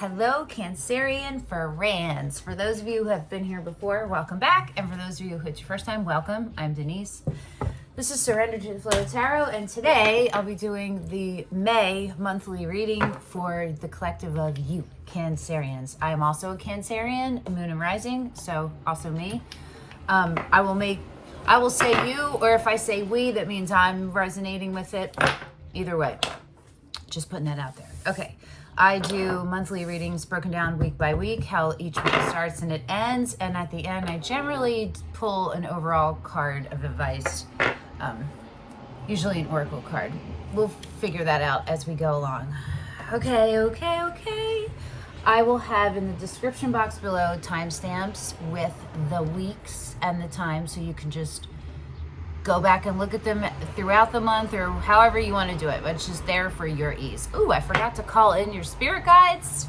Hello, Cancerian friends. For those of you who have been here before, welcome back. And for those of you who it's your first time, welcome. I'm Denise. This is Surrender to the Flow of Tarot, and today I'll be doing the May monthly reading for the collective of you, Cancerians. I am also a Cancerian, Moon and Rising, so also me. I will say you, or if I say we, that means I'm resonating with it. Either way, just putting that out there. Okay. I do monthly readings broken down week by week, how each week starts and it ends. And at the end, I generally pull an overall card of advice, usually an oracle card. We'll figure that out as we go along. Okay. I will have in the description box below timestamps with the weeks and the time, so you can just go back and look at them throughout the month or however you want to do it, but it's just there for your ease. Ooh, I forgot to call in your spirit guides.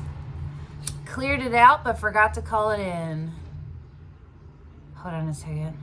Cleared it out, but forgot to call it in. Hold on a second.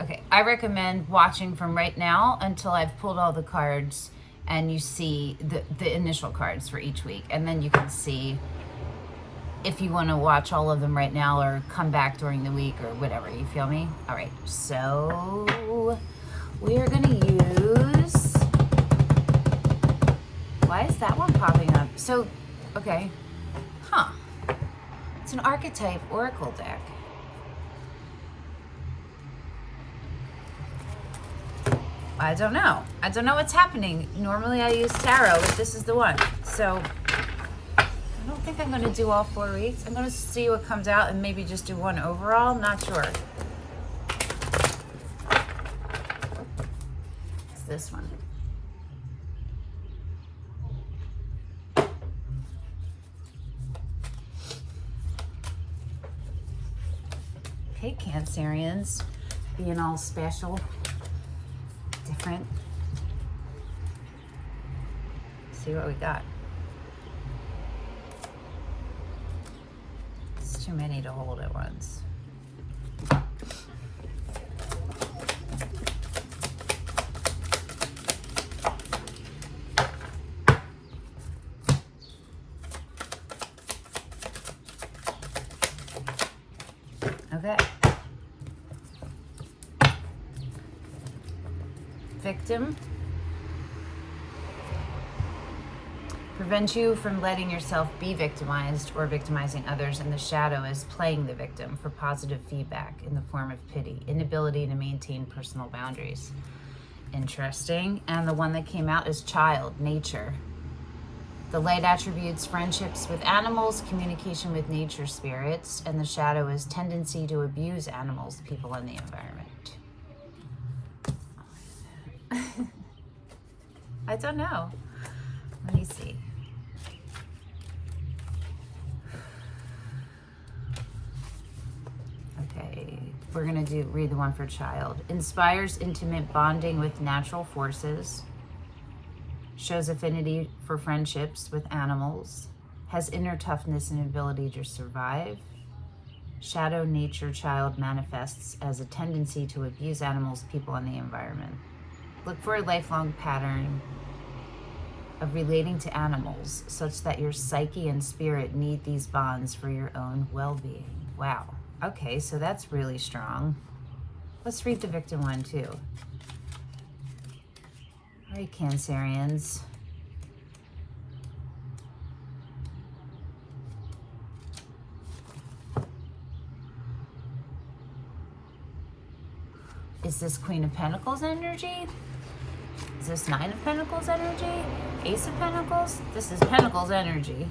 Okay, I recommend watching from right now until I've pulled all the cards and you see the initial cards for each week, and then you can see if you want to watch all of them right now or come back during the week or whatever. You feel me? All right, so we're gonna use, why is that one popping up? So, okay, it's an Archetype Oracle deck. I don't know what's happening. Normally I use tarot, but this is the one. So I don't think I'm going to do all 4 weeks. I'm going to see what comes out and maybe just do one overall. Not sure. It's this one. Okay, Cancerians, being all special, different. Let's see what we got. It's too many to hold at once. Okay. Victim. Prevent you from letting yourself be victimized or victimizing others, and the shadow is playing the victim for positive feedback in the form of pity, inability to maintain personal boundaries. Interesting. And the one that came out is child, nature. The light attributes friendships with animals, communication with nature spirits, and the shadow is tendency to abuse animals, people, and the environment. I don't know. Let me see. Okay, we're gonna read the one for child. Inspires intimate bonding with natural forces. Shows affinity for friendships with animals. Has inner toughness and ability to survive. Shadow nature child manifests as a tendency to abuse animals, people, and the environment. Look for a lifelong pattern of relating to animals such that your psyche and spirit need these bonds for your own well-being. Wow. Okay, so that's really strong. Let's read the victim one too. All right, Cancerians. Is this Queen of Pentacles energy? Is this Nine of Pentacles energy? Ace of Pentacles? This is Pentacles energy.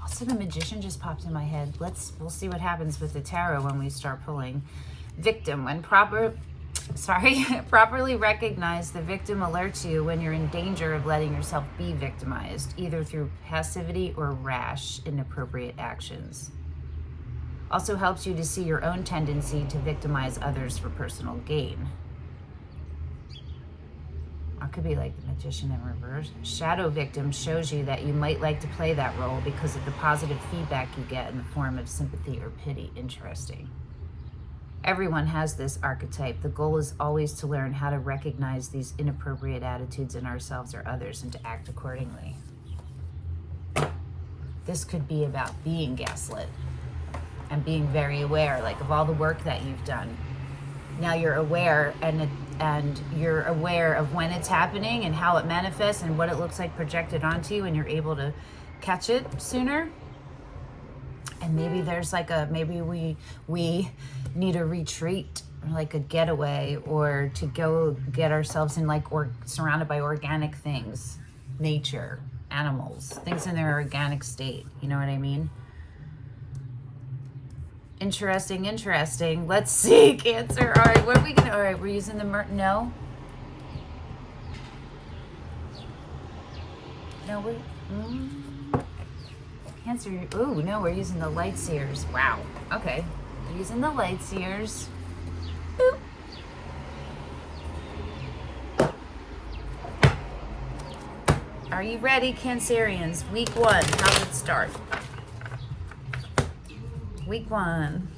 Also, the Magician just popped in my head. We'll see what happens with the tarot when we start pulling. Victim. When properly recognized, the victim alerts you when you're in danger of letting yourself be victimized, either through passivity or rash, inappropriate actions. Also helps you to see your own tendency to victimize others for personal gain. That could be like the Magician in reverse. Shadow victim shows you that you might like to play that role because of the positive feedback you get in the form of sympathy or pity. Interesting. Everyone has this archetype. The goal is always to learn how to recognize these inappropriate attitudes in ourselves or others and to act accordingly. This could be about being gaslit and being very aware, like, of all the work that you've done. Now you're aware, and you're aware of when it's happening and how it manifests and what it looks like projected onto you, and you're able to catch it sooner. And maybe there's like maybe we need a retreat, like a getaway, or to go get ourselves in, like, or surrounded by organic things, nature, animals, things in their organic state. You know what I mean? Interesting. Let's see, Cancer. All right, what are we gonna? All right, we're using the no. No, we. Cancer. Ooh, no, we're using the Lightseers. Wow. Okay, we're using the Lightseers. Boop. Are you ready, Cancerians? Week 1. How did it start? Week 1.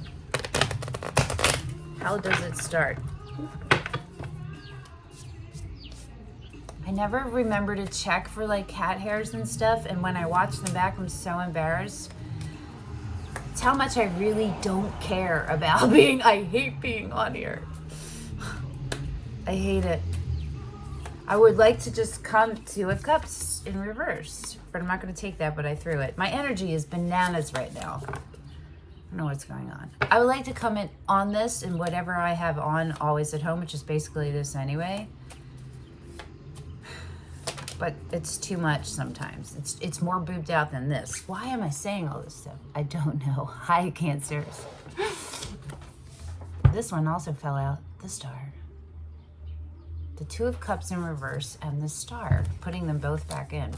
How does it start? I never remember to check for, like, cat hairs and stuff, and when I watch them back, I'm so embarrassed. It's how much I really don't care about I hate being on here. I hate it. I would like to just come to a cups in reverse, but I'm not going to take that, but I threw it. My energy is bananas right now. I don't know what's going on. I would like to comment on this and whatever I have on always at home, which is basically this anyway. But it's too much sometimes. It's more boobed out than this. Why am I saying all this stuff? I don't know. Hi, Cancers. This one also fell out. The Star. The Two of Cups in reverse and the Star. Putting them both back in.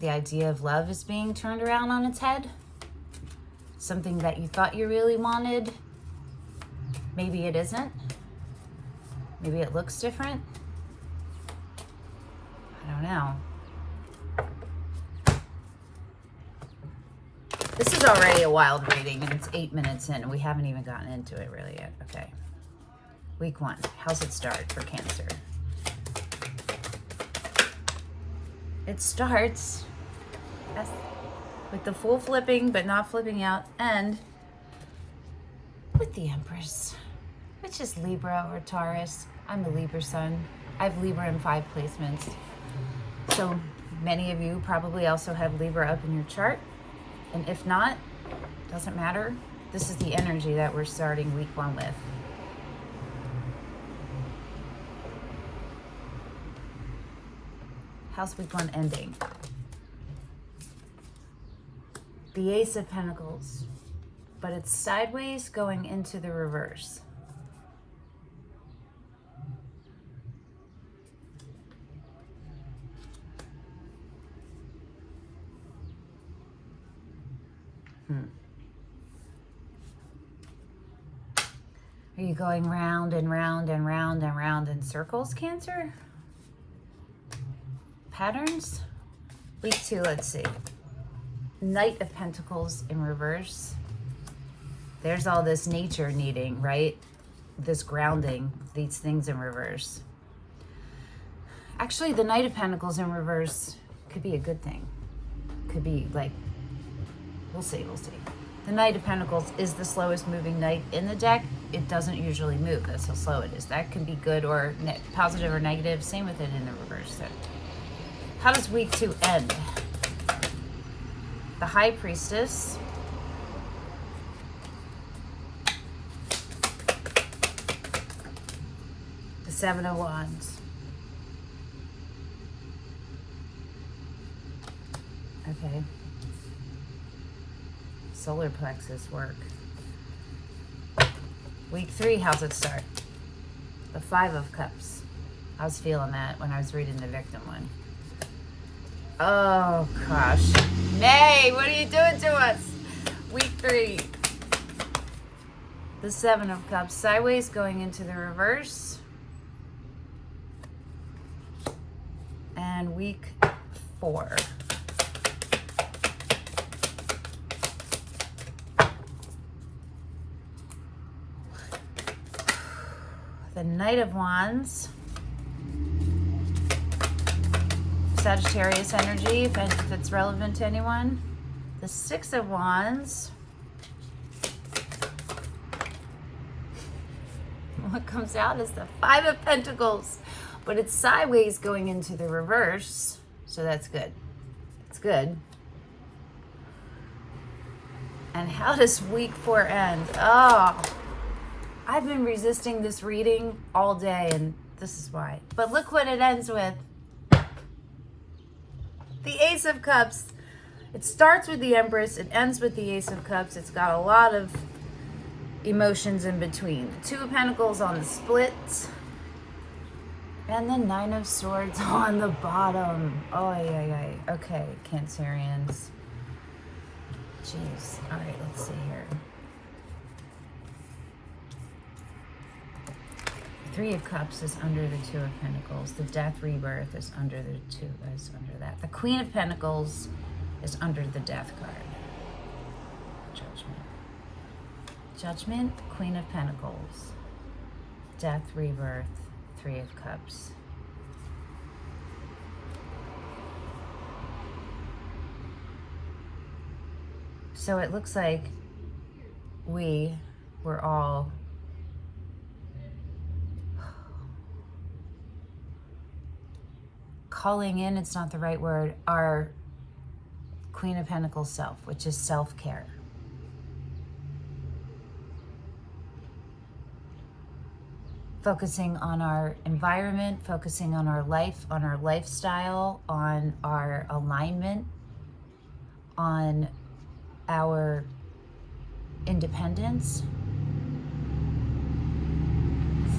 The idea of love is being turned around on its head. Something that you thought you really wanted. Maybe it isn't. Maybe it looks different. I don't know. This is already a wild reading, and it's 8 minutes in, and we haven't even gotten into it really yet. Okay. Week 1. How's it start for Cancer? It starts with the Fool flipping, but not flipping out, and with the Empress, which is Libra or Taurus. I'm a Libra sun. I have Libra in 5 placements. So many of you probably also have Libra up in your chart. And if not, doesn't matter. This is the energy that we're starting week 1 with. How's week 1 ending? The Ace of Pentacles, but it's sideways going into the reverse. Are you going round and round and round and round in circles, Cancer? Patterns? Week 2, let's see. Knight of Pentacles in reverse. There's all this nature needing, right? This grounding, these things in reverse. Actually, the Knight of Pentacles in reverse could be a good thing. Could be like, we'll see. The Knight of Pentacles is the slowest moving knight in the deck. It doesn't usually move. That's how slow it is. That can be good or positive or negative. Same with it in the reverse. So, how does week 2 end? the High Priestess, the Seven of Wands. Okay. Solar plexus work. Week 3, how's it start? The Five of Cups. I was feeling that when I was reading the victim one. Oh, gosh. Nay, what are you doing to us? Week 3. The Seven of Cups. Sideways going into the reverse. And week 4. The Knight of Wands. Sagittarius energy, if it's relevant to anyone. The Six of Wands. What comes out is the Five of Pentacles, but it's sideways going into the reverse, so that's good. It's good. And how does week 4 end? Oh, I've been resisting this reading all day, and this is why. But look what it ends with. The Ace of Cups. It starts with the Empress. It ends with the Ace of Cups. It's got a lot of emotions in between. The Two of Pentacles on the split. And the Nine of Swords on the bottom. Oh, yeah. Okay, Cancerians. Jeez. All right, let's see here. Three of Cups is under the Two of Pentacles. The Death Rebirth is under the two. Is under that. The Queen of Pentacles is under the Death card. Judgment. Judgment. Queen of Pentacles. Death Rebirth. Three of Cups. So it looks like we were all calling in, it's not the right word, our Queen of Pentacles self, which is self-care. Focusing on our environment, focusing on our life, on our lifestyle, on our alignment, on our independence,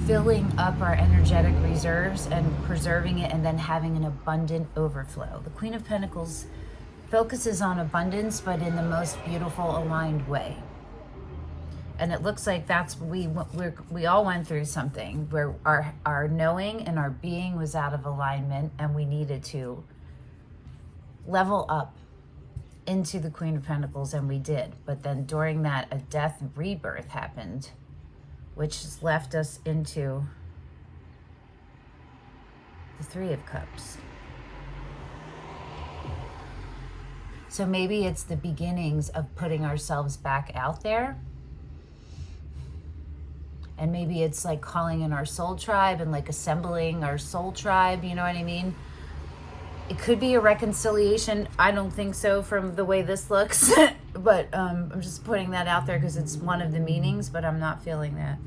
filling up our energetic reserves and preserving it, and then having an abundant overflow. The Queen of Pentacles focuses on abundance, but in the most beautiful, aligned way. And it looks like that's we all went through something where our knowing and our being was out of alignment, and we needed to level up into the Queen of Pentacles, and we did. But then during that, a death rebirth happened, which has left us into the Three of Cups. So maybe it's the beginnings of putting ourselves back out there. And maybe it's like calling in our soul tribe and like assembling our soul tribe, you know what I mean? It could be a reconciliation. I don't think so from the way this looks, but I'm just putting that out there because it's one of the meanings, but I'm not feeling that.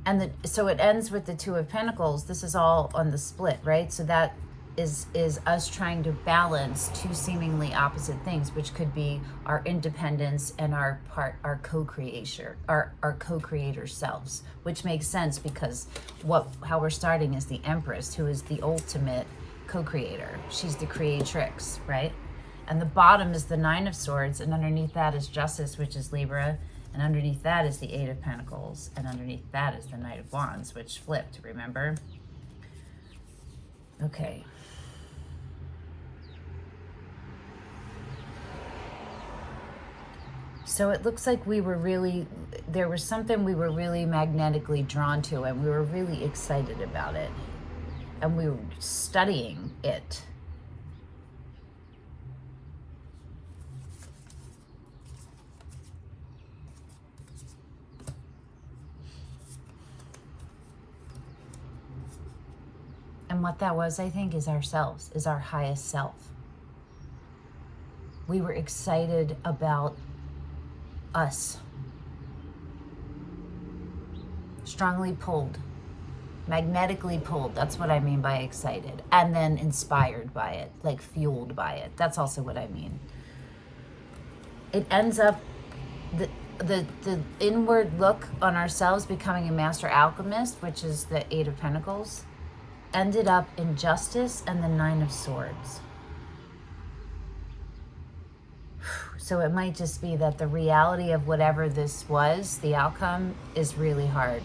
And so it ends with the Two of Pentacles. This is all on the split, right? So that is us trying to balance two seemingly opposite things, which could be our independence and our co-creator, our co-creator selves, which makes sense because how we're starting is the Empress, who is the ultimate co-creator. She's the creatrix, right? And the bottom is the Nine of Swords, and underneath that is Justice, which is Libra, and underneath that is the Eight of Pentacles, and underneath that is the Knight of Wands, which flipped, remember? Okay. So it looks like there was something we were really magnetically drawn to, and we were really excited about it. And we were studying it. And what that was, I think, is ourselves, is our highest self. we were excited about us. Strongly pulled, magnetically pulled. That's what I mean by excited. And then inspired by it, like fueled by it. That's also what I mean. It ends up, the inward look on ourselves becoming a master alchemist, which is the Eight of Pentacles, ended up in Justice and the Nine of Swords. So it might just be that the reality of whatever this was, the outcome, is really hard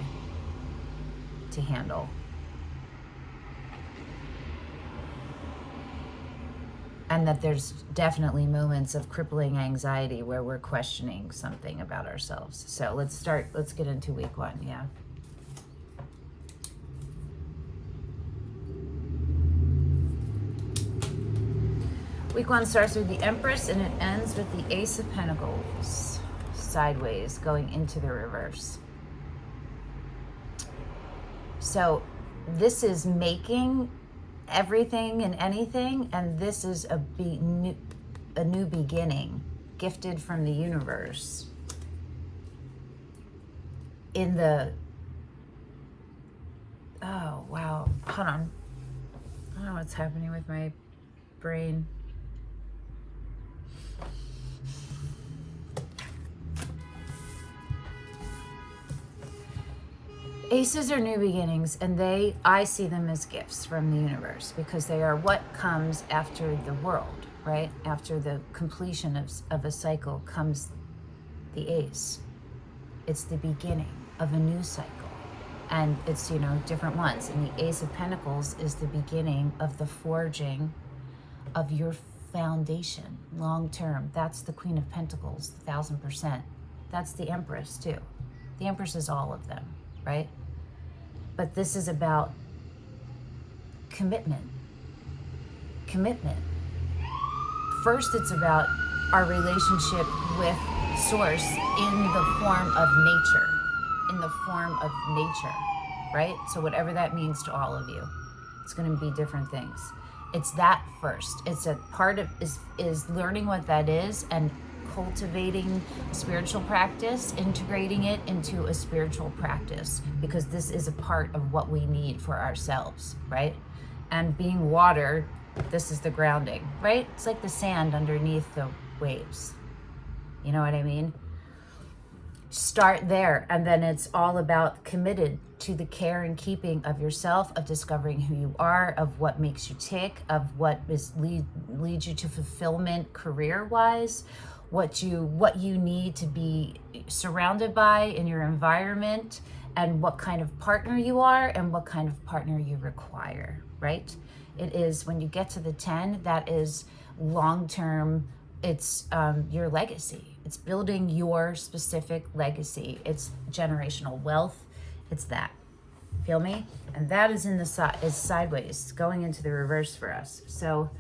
to handle. And that there's definitely moments of crippling anxiety where we're questioning something about ourselves. So let's get into week one, yeah. Week one starts with the Empress and it ends with the Ace of Pentacles, sideways, going into the reverse. So this is making everything and anything, and this is a new beginning, gifted from the universe. In the, oh wow, hold on. I don't know what's happening with my brain. Aces are new beginnings, and I see them as gifts from the universe, because they are what comes after the world, right? After the completion of a cycle comes the ace. It's the beginning of a new cycle, and it's, you know, different ones. And the Ace of Pentacles is the beginning of the forging of your foundation, long term. That's the Queen of Pentacles, 1000%. That's the Empress too. The Empress is all of them, right? But this is about commitment. Commitment. First, it's about our relationship with Source in the form of nature. In the form of nature, right? So whatever that means to all of you, it's going to be different things. It's that first. It's a part of, is learning what that is and cultivating spiritual practice, integrating it into a spiritual practice, because this is a part of what we need for ourselves, right? And being water, this is the grounding, right? It's like the sand underneath the waves. You know what I mean? Start there, and then it's all about committed to the care and keeping of yourself, of discovering who you are, of what makes you tick, of what leads you to fulfillment career-wise, what you need to be surrounded by in your environment, and what kind of partner you are and what kind of partner you require, right? It is, when you get to the 10, that is long-term. It's your legacy. It's building your specific legacy. It's generational wealth. It's that. Feel me? And that is in the is sideways, going into the reverse for us. So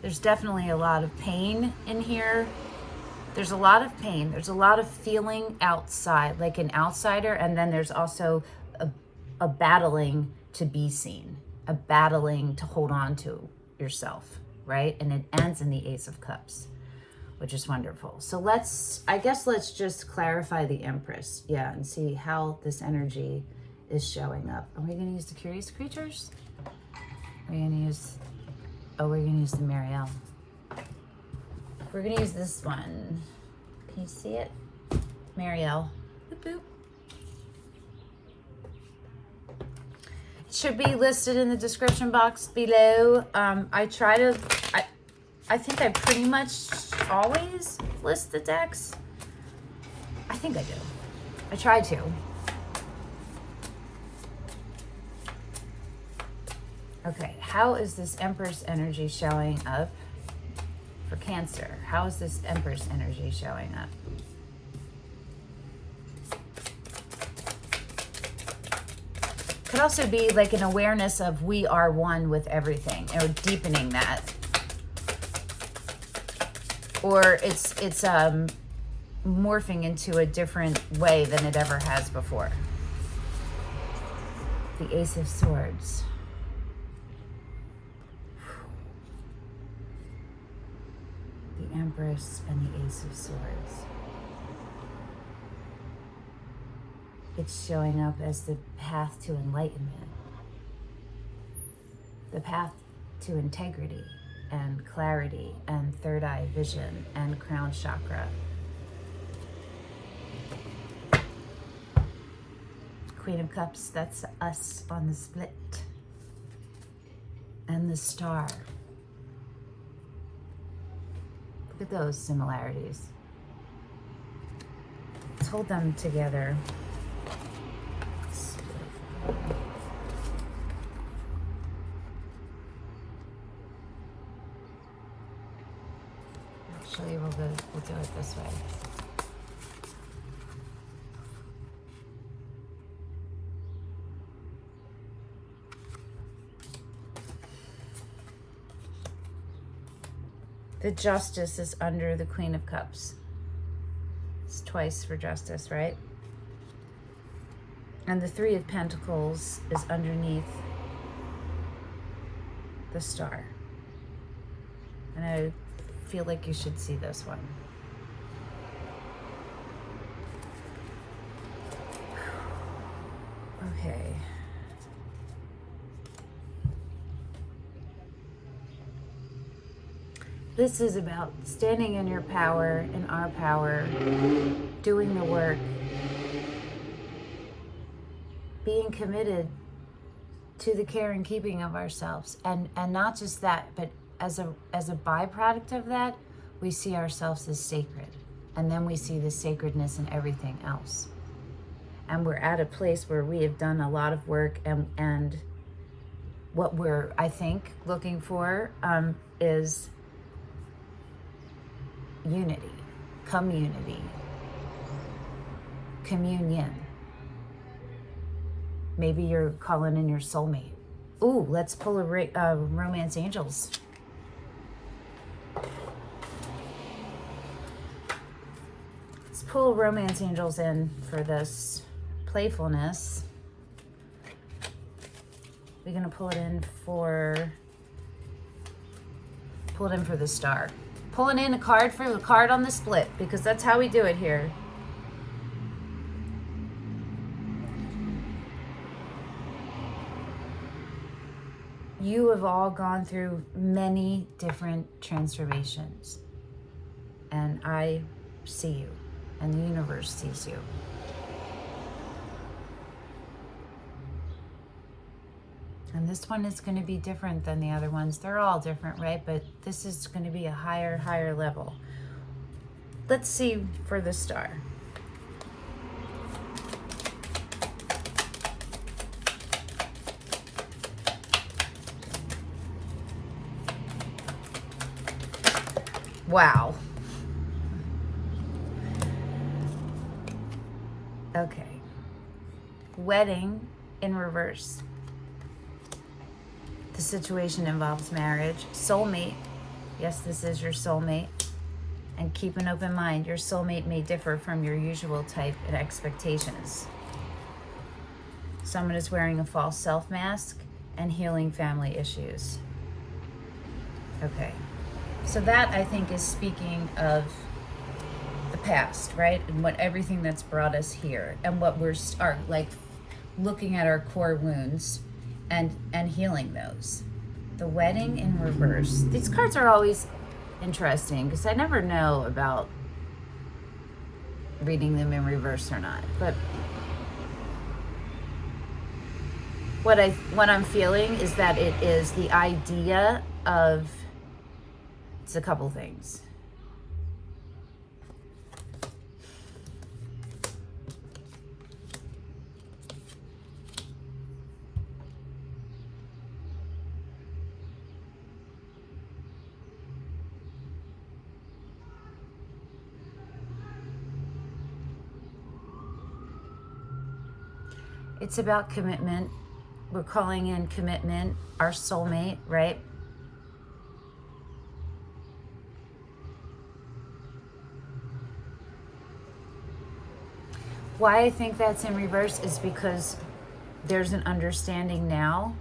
there's definitely a lot of pain in here. There's a lot of pain. There's a lot of feeling outside, like an outsider. And then there's also a battling to be seen, a battling to hold on to yourself, right? And it ends in the Ace of Cups, which is wonderful. So I guess let's just clarify the Empress, yeah, and see how this energy is showing up. Are we going to use the Curious Creatures? We're going to use, we're going to use the Marielle. We're going to use this one. Can you see it? Marielle. Boop, boop. Should be listed in the description box below. I think I pretty much always list the decks. I think I do. I try to. Okay, how is this Empress energy showing up for Cancer? How is this Empress energy showing up? Could also be like an awareness of we are one with everything, or deepening that. Or it's morphing into a different way than it ever has before. The Ace of Swords. Empress and the Ace of Swords. It's showing up as the path to enlightenment, the path to integrity and clarity and third eye vision and crown chakra. Queen of Cups, that's us on the split. And the Star. Look at those similarities. Let's hold them together. Actually, we'll do it this way. The Justice is under the Queen of Cups. It's twice for justice, right? And the Three of Pentacles is underneath the Star. And I feel like you should see this one. Okay. This is about standing in your power, in our power, doing the work, being committed to the care and keeping of ourselves. And not just that, but as a byproduct of that, we see ourselves as sacred. And then we see the sacredness in everything else. And we're at a place where we have done a lot of work, and what we're, I think, looking for is unity, community, communion. Maybe you're calling in your soulmate. Ooh, let's pull a Romance Angels. Let's pull Romance Angels in for this playfulness. We're gonna pull it in for the Star. Pulling in a card for the card on the split, because that's how we do it here. You have all gone through many different transformations, and I see you, and the universe sees you. And this one is going to be different than the other ones. They're all different, right? But this is going to be a higher level. Let's see for the Star. Wow. Okay. Wedding in reverse. The situation involves marriage. Soulmate. Yes, this is your soulmate. And keep an open mind. Your soulmate may differ from your usual type and expectations. Someone is wearing a false self mask and healing family issues. Okay. So that, I think, is speaking of the past, right? And what everything that's brought us here, and what we're like looking at our core wounds and healing those. The Wedding in reverse. These cards are always interesting because I never know about reading them in reverse or not. But what I'm feeling is that it is the idea of, it's a couple things. It's about commitment. We're calling in commitment, our soulmate, right? Why I think that's in reverse is because there's an understanding now,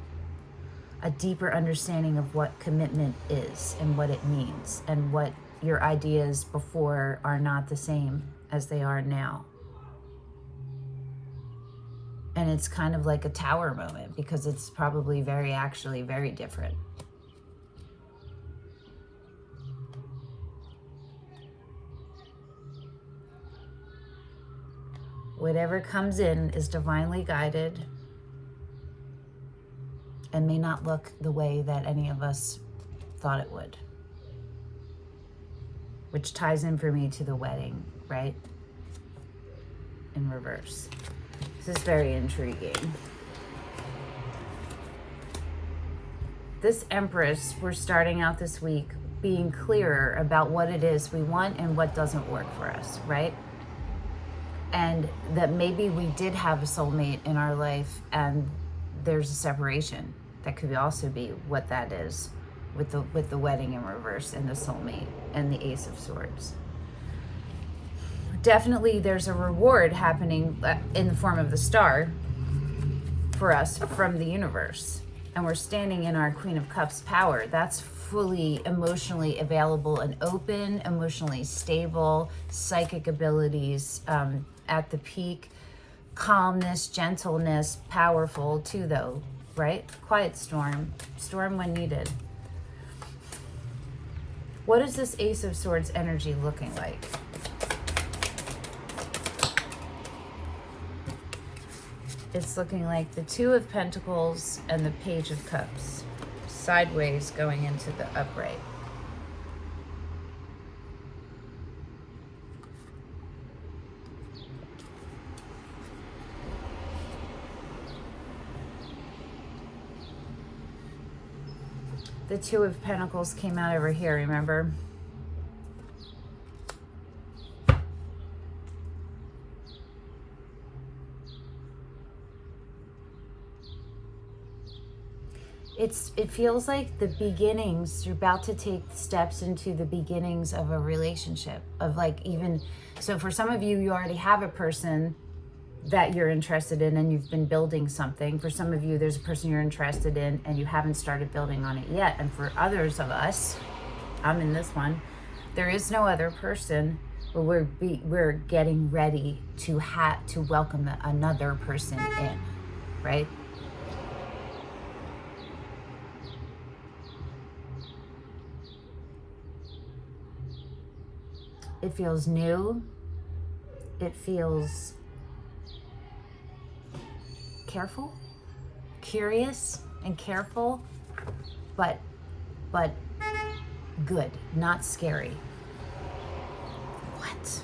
a deeper understanding of what commitment is and what it means and what your ideas before are not the same as they are now. And it's kind of like a tower moment because it's probably actually very different. Whatever comes in is divinely guided and may not look the way that any of us thought it would. Which ties in for me to the wedding, right? In reverse. This is very intriguing. This Empress, we're starting out this week being clearer about what it is we want and what doesn't work for us, right? And that maybe we did have a soulmate in our life and there's a separation. That could also be what that is with the wedding in reverse and the soulmate and the Ace of Swords. Definitely there's a reward happening in the form of the star for us from the universe. And we're standing in our Queen of Cups power. That's fully emotionally available and open, emotionally stable, psychic abilities at the peak, calmness, gentleness, powerful too though, right? Quiet storm when needed. What is this Ace of Swords energy looking like? It's looking like the Two of Pentacles and the Page of Cups, sideways going into the upright. The Two of Pentacles came out over here, remember? It feels like the beginnings, you're about to take steps into the beginnings of a relationship, of like even, so for some of you, you already have a person that you're interested in and you've been building something. For some of you, there's a person you're interested in and you haven't started building on it yet. And for others of us, I'm in this one, there is no other person, but we're getting ready to welcome another person in, right? It feels new. It feels careful, curious and careful, but good, not scary. What?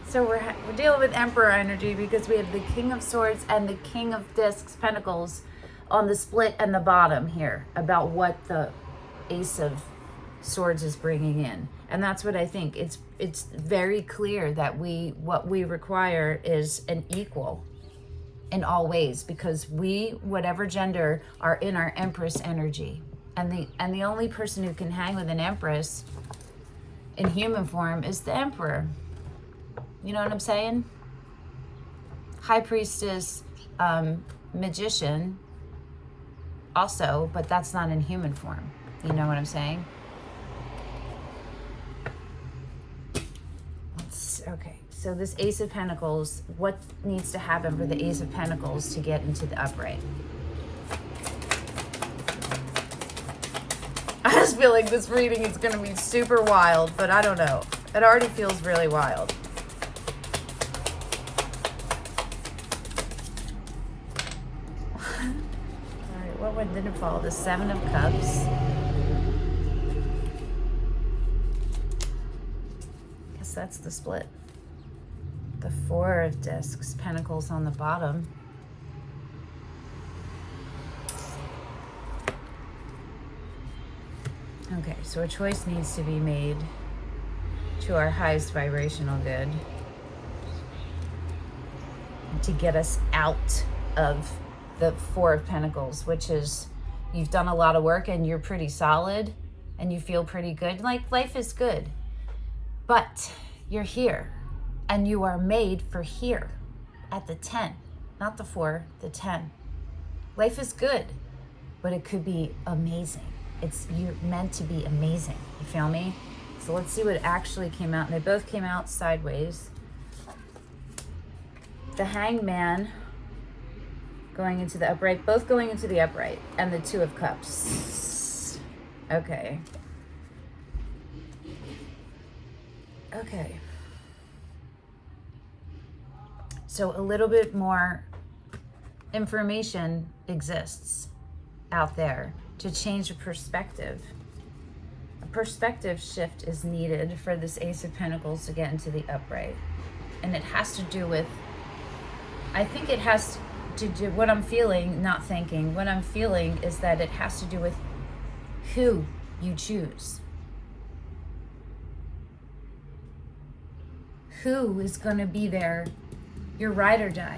So we're dealing with Emperor energy because we have the King of Swords and the King of Discs, Pentacles on the split and the bottom here about what the Ace of Swords is bringing in. And that's what I think. It's very clear that what we require is an equal in all ways, because we, whatever gender, are in our Empress energy. And the only person who can hang with an Empress in human form is the Emperor. You know what I'm saying? High Priestess, Magician also, but that's not in human form. You know what I'm saying? Okay, so this Ace of Pentacles, what needs to happen for the Ace of Pentacles to get into the upright? I just feel like this reading is going to be super wild, but I don't know. It already feels really wild. All right, what one didn't fall? The Seven of Cups. That's the split. The Four of Discs, Pentacles on the bottom. Okay, so a choice needs to be made to our highest vibrational good to get us out of the Four of Pentacles, which is you've done a lot of work and you're pretty solid and you feel pretty good. Like life is good. But you're here and you are made for here at the 10, not the 4, the 10. Life is good, but it could be amazing. you're meant to be amazing. You feel me? So let's see what actually came out. And they both came out sideways. The Hangman going into the upright, both going into the upright, and the Two of Cups. Okay. Okay. So a little bit more information exists out there to change a perspective. A perspective shift is needed for this Ace of Pentacles to get into the upright. And it has to do with, I think it has to do, what I'm feeling, not thinking, what I'm feeling is that it has to do with who you choose. Who is going to be there, your ride or die.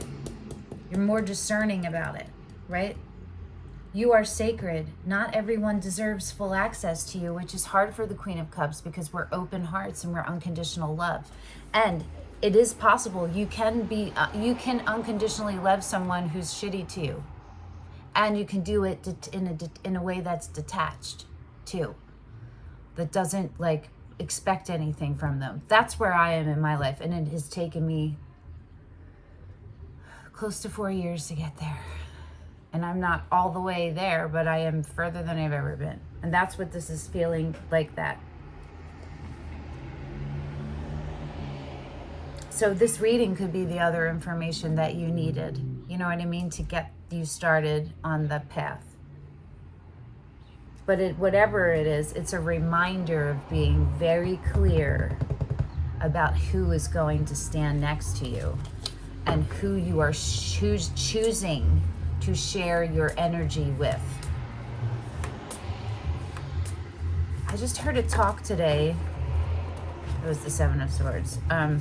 You're more discerning about it, right? You are sacred. Not everyone deserves full access to you, which is hard for the Queen of Cups because we're open hearts and we're unconditional love. And it is possible you can unconditionally love someone who's shitty to you. And you can do it in a way that's detached too. That doesn't like expect anything from them. That's where I am in my life. And it has taken me close to 4 years to get there. And I'm not all the way there, but I am further than I've ever been. And that's what this is feeling like, that. So this reading could be the other information that you needed. You know what I mean? To get you started on the path. But whatever it is, it's a reminder of being very clear about who is going to stand next to you and who you are choosing to share your energy with. I just heard a talk today. It was the Seven of Swords. I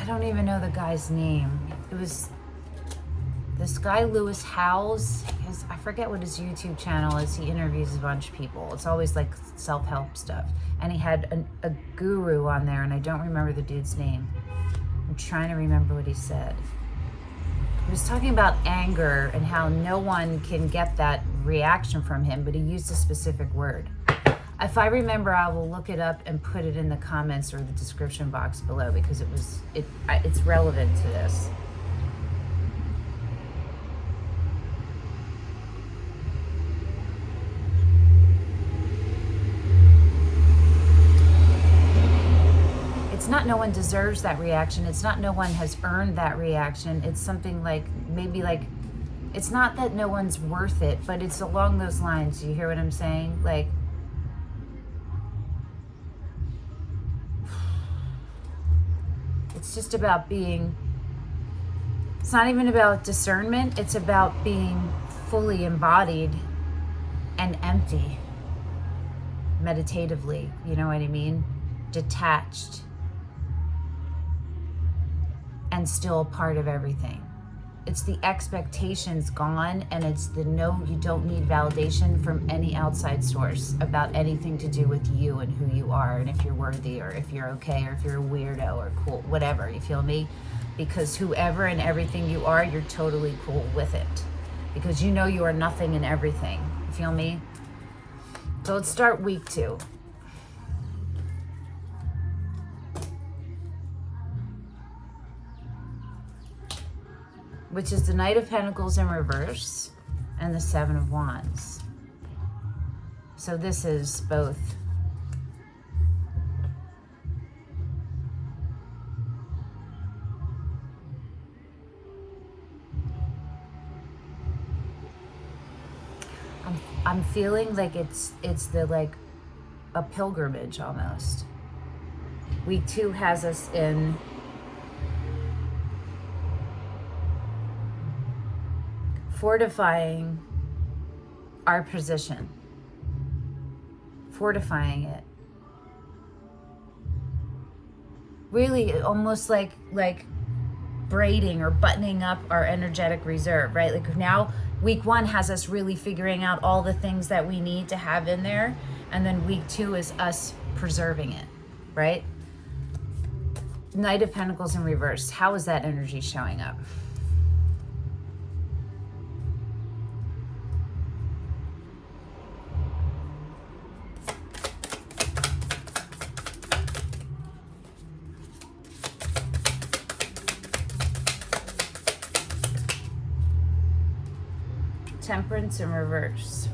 don't even know the guy's name. It was this guy, Lewis Howes. I forget what his YouTube channel is. He interviews a bunch of people. It's always like self-help stuff. And he had a guru on there, and I don't remember the dude's name. I'm trying to remember what he said. He was talking about anger and how no one can get that reaction from him, but he used a specific word. If I remember, I will look it up and put it in the comments or the description box below because it's relevant to this. It's not no one deserves that reaction. It's not no one has earned that reaction. It's something like, maybe like, it's not that no one's worth it, but it's along those lines. You hear what I'm saying? Like, it's just about being, it's not even about discernment. It's about being fully embodied and empty meditatively. You know what I mean? Detached. And still a part of everything. It's the expectations gone, and it's the no, you don't need validation from any outside source about anything to do with you and who you are and if you're worthy or if you're okay or if you're a weirdo or cool, whatever, you feel me? Because whoever and everything you are, you're totally cool with it. Because you know you are nothing and everything, you feel me? So let's start week 2. Which is the Knight of Pentacles in reverse and the Seven of Wands. So this is both I'm feeling like it's the like a pilgrimage almost. Week 2 has us in fortifying our position, fortifying it. Really almost like braiding or buttoning up our energetic reserve, right? Like now week 1 has us really figuring out all the things that we need to have in there. And then week 2 is us preserving it, right? Knight of Pentacles in reverse. How is that energy showing up? Temperance in reverse.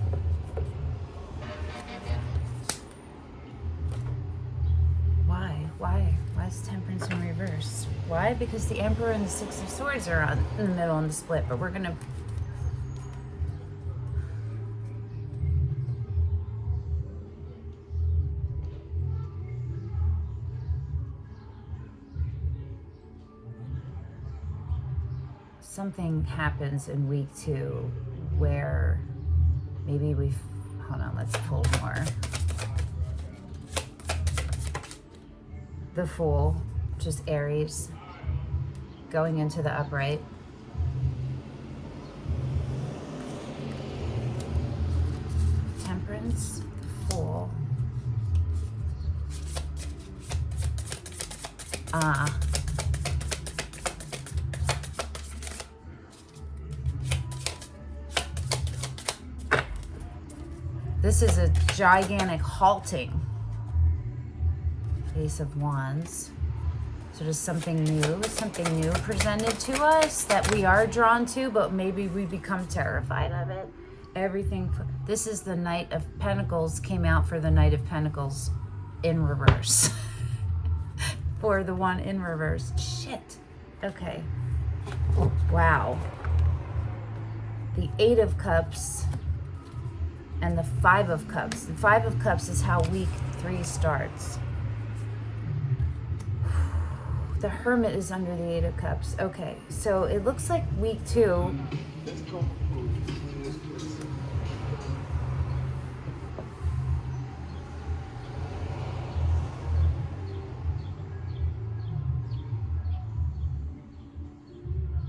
Why is Temperance in reverse? Why? Because the Emperor and the Six of Swords are in the middle on the split, but we're gonna... Something happens in week 2 where maybe we've... Hold on, let's pull more. The Fool, just Aries, going into the upright. Temperance, Fool. This is a gigantic halting. Ace of Wands. So just something new presented to us that we are drawn to, but maybe we become terrified of it. Everything. This is the Knight of Pentacles came out for the Knight of Pentacles in reverse. For the one in reverse. Shit. Okay. Wow. The Eight of Cups and the Five of Cups. The Five of Cups is how week 3 starts. The Hermit is under the Eight of Cups. Okay, so it looks like week 2.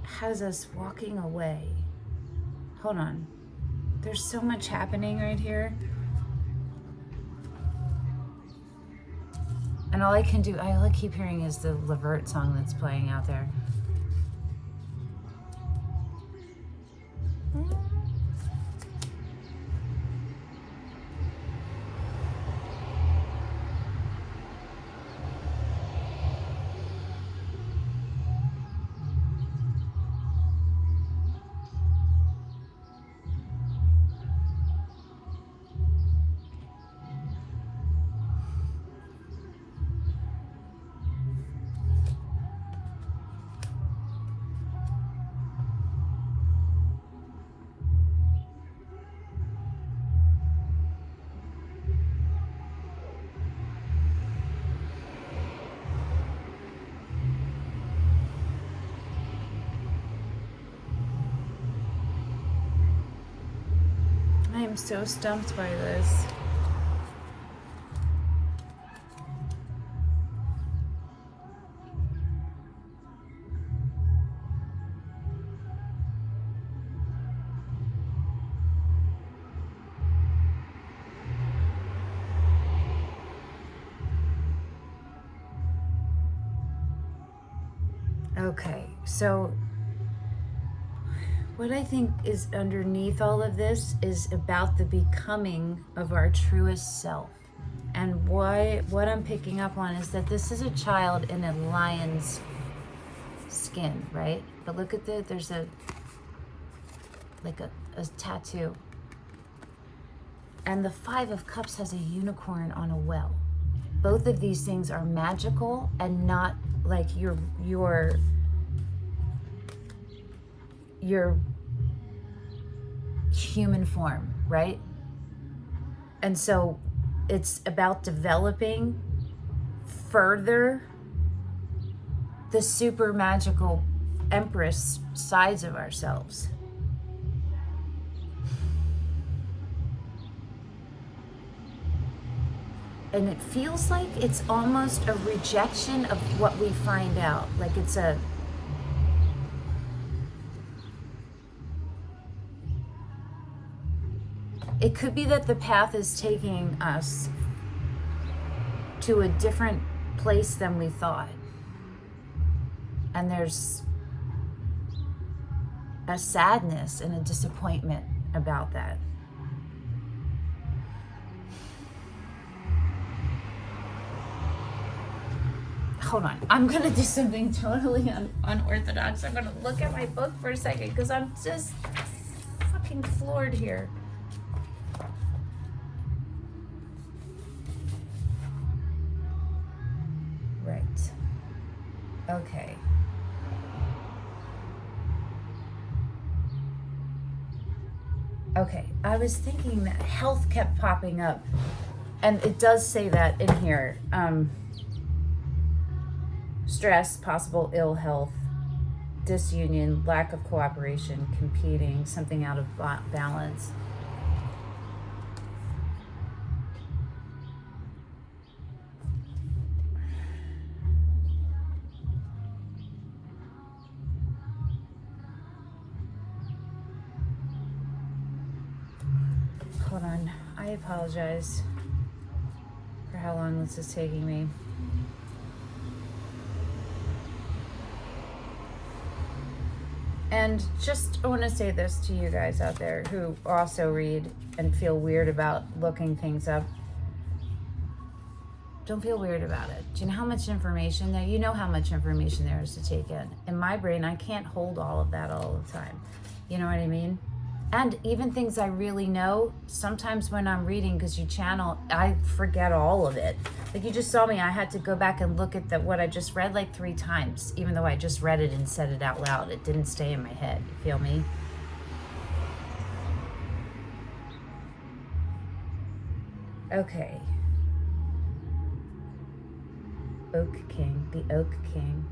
Has us walking away. Hold on. There's so much happening right here. And all I keep hearing is the Levert song that's playing out there. I am so stumped by this. Okay, so what I think is underneath all of this is about the becoming of our truest self. And what I'm picking up on is that this is a child in a lion's skin, right? But look at there's a tattoo. And the Five of Cups has a unicorn on a well. Both of these things are magical and not like your human form, right? And so it's about developing further the super magical Empress sides of ourselves. And it feels like it's almost a rejection of what we find out. Like it could be that the path is taking us to a different place than we thought. And there's a sadness and a disappointment about that. Hold on, I'm gonna do something totally unorthodox. I'm gonna look at my book for a second because I'm just fucking floored here. Right. Okay. Okay, I was thinking that health kept popping up, and it does say that in here. Stress, possible ill health, disunion, lack of cooperation, competing, something out of balance. Hold on, I apologize for how long this is taking me. And just, I want to say this to you guys out there who also read and feel weird about looking things up. Don't feel weird about it. Do you know how much information there? You know how much information there is to take in. In my brain, I can't hold all of that all the time. You know what I mean? And even things I really know, sometimes when I'm reading, because you channel, I forget all of it. Like you just saw me, I had to go back and look at what I just read like 3 times, even though I just read it and said it out loud. It didn't stay in my head. You feel me? Okay. Oak King, the Oak King.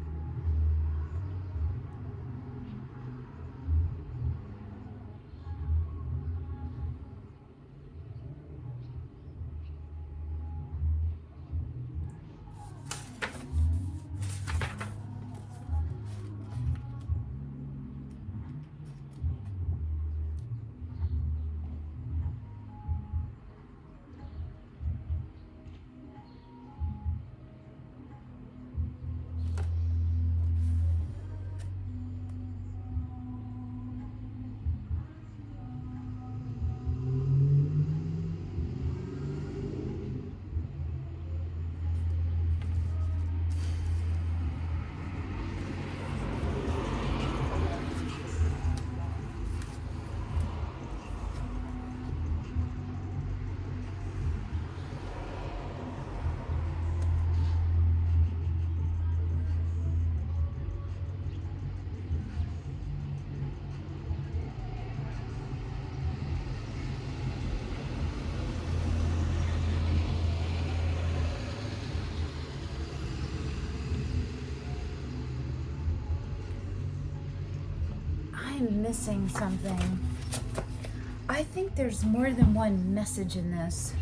I'm missing something. I think there's more than one message in this.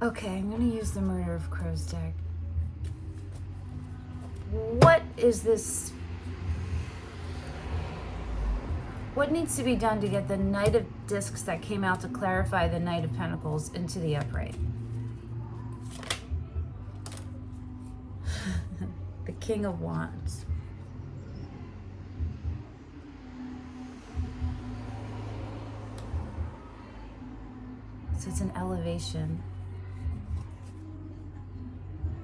Okay, I'm going to use the Murder of Crows deck. What is this? What needs to be done to get the Knight of Discs that came out to clarify the Knight of Pentacles into the upright? The King of Wands. So it's an elevation.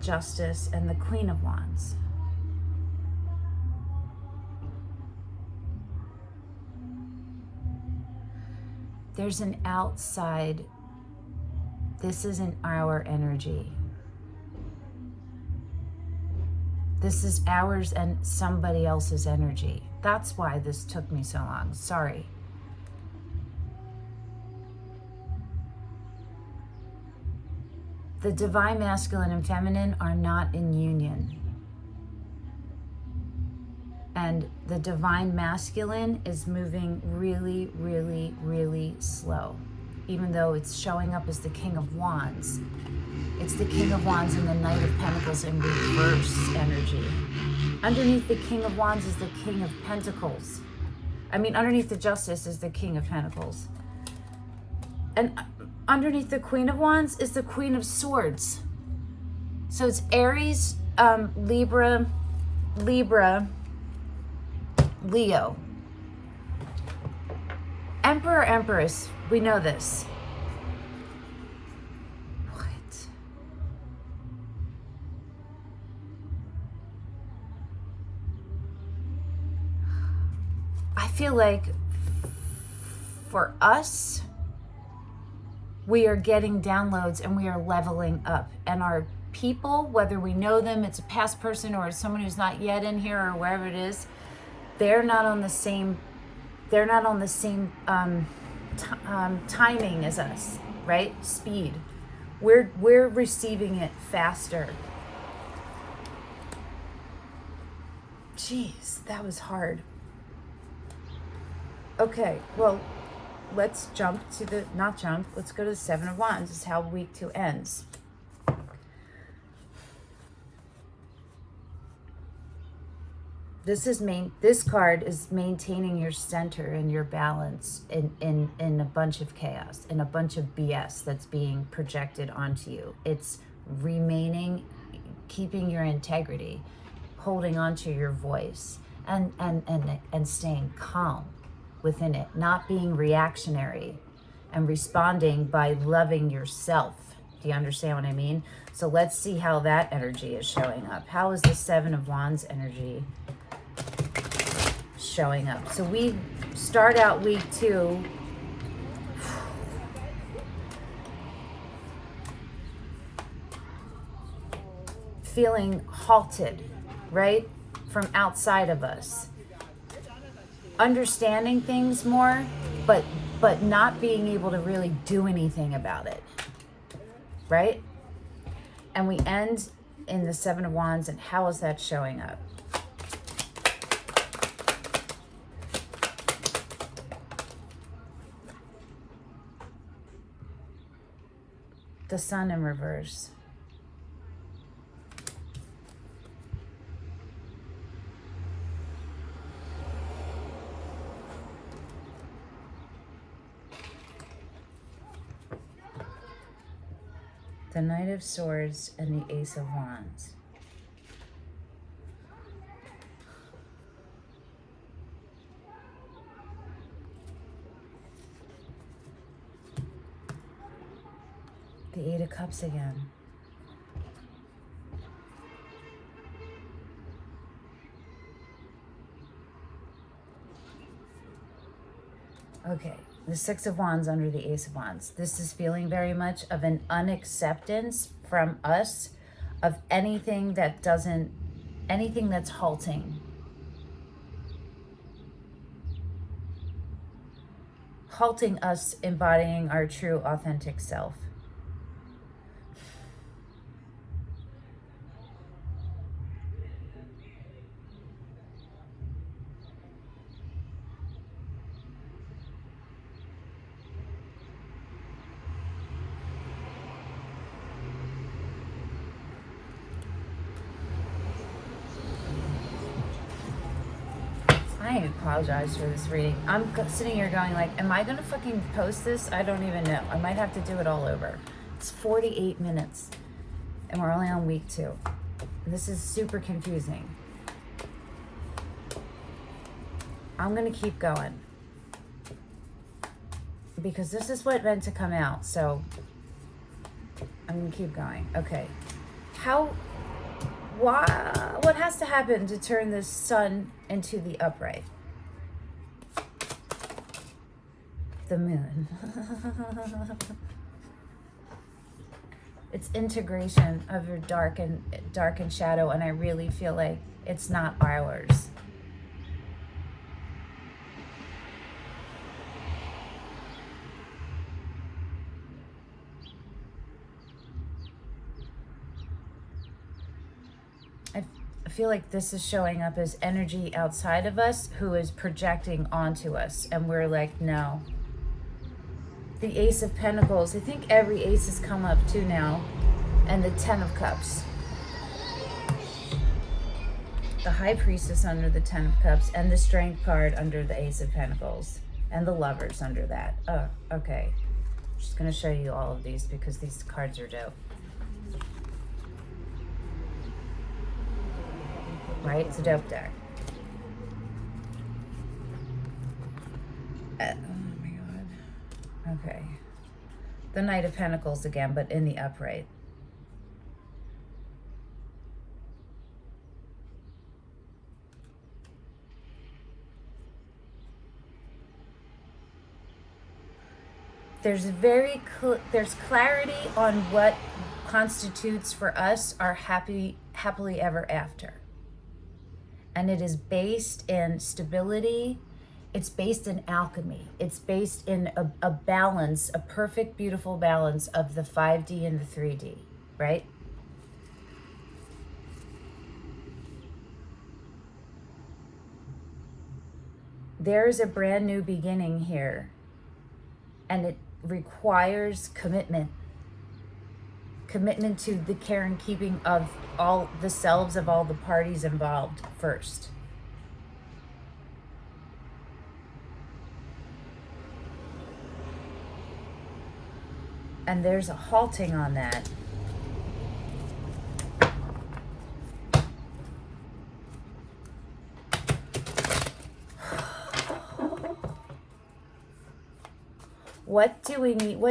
Justice and the Queen of Wands. There's an outside. This isn't our energy. This is ours and somebody else's energy. That's why this took me so long. Sorry. The divine masculine and feminine are not in union. And the divine masculine is moving really, really, really slow. Even though it's showing up as the King of Wands. It's the King of Wands and the Knight of Pentacles in reverse energy. Underneath the King of Wands is the King of Pentacles. I mean, underneath the Justice is the King of Pentacles. And underneath the Queen of Wands is the Queen of Swords. So it's Aries, Libra, Leo. Emperor, Empress, we know this. What? I feel like for us, we are getting downloads and we are leveling up. And our people, whether we know them, it's a past person or it's someone who's not yet in here or wherever it is, they're not on the same timing as us, right? Speed. We're receiving it faster. Jeez, that was hard. Okay, well, let's jump to the, not jump, let's go to the Seven of Wands. This is how week 2 ends. This card is maintaining your center and your balance in a bunch of chaos, in a bunch of BS that's being projected onto you. It's remaining, keeping your integrity, holding on to your voice, and staying calm within it, not being reactionary and responding by loving yourself. Do you understand what I mean? So let's see how that energy is showing up. How is the Seven of Wands energy showing up? So we start out week 2 feeling halted, right? From outside of us. Understanding things more, but not being able to really do anything about it, right? And we end in the Seven of Wands, and how is that showing up? The Sun in reverse. The Knight of Swords and the Ace of Wands. The Eight of Cups again. Okay, the Six of Wands under the Ace of Wands. This is feeling very much of an unacceptance from us of anything that doesn't, anything that's halting. Halting us embodying our true authentic self. I apologize for this reading. I'm sitting here going like, am I going to fucking post this? I don't even know. I might have to do it all over. It's 48 minutes and we're only on week 2. This is super confusing. I'm going to keep going because this is what meant to come out. So I'm going to keep going. Okay. What has to happen to turn this Sun into the upright? The Moon. It's integration of your dark and shadow, and I really feel like it's not ours. I feel like this is showing up as energy outside of us who is projecting onto us, and we're like, no. The Ace of Pentacles. I think every ace has come up too now. And the Ten of Cups. The High Priestess under the Ten of Cups, and the Strength card under the Ace of Pentacles, and the Lovers under that. Oh, okay. I'm just going to show you all of these because these cards are dope. Right? It's a dope deck. Oh my god. Okay. The Knight of Pentacles again, but in the upright. there's clarity on what constitutes for us our happily ever after. And it is based in stability. It's based in alchemy. It's based in a balance, a perfect, beautiful balance of the 5D and the 3D, right? There's a brand new beginning here, and it requires commitment to the care and keeping of all the selves of all the parties involved first. And there's a halting on that. What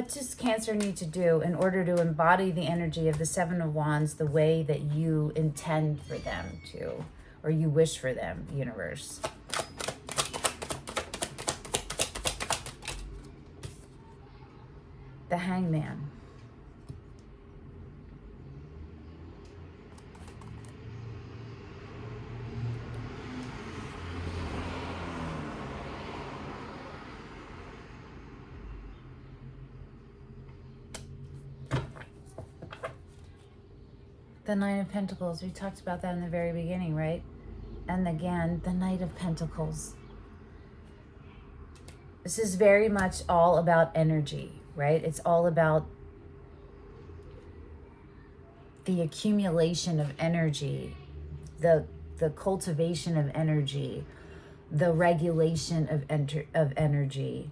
does Cancer need to do in order to embody the energy of the Seven of Wands the way that you intend for them to, or you wish for them, universe? The Hangman. The Nine of Pentacles, we talked about that in the very beginning, right? And again, the Knight of Pentacles. This is very much all about energy, right? It's all about the accumulation of energy, the cultivation of energy, the regulation of energy,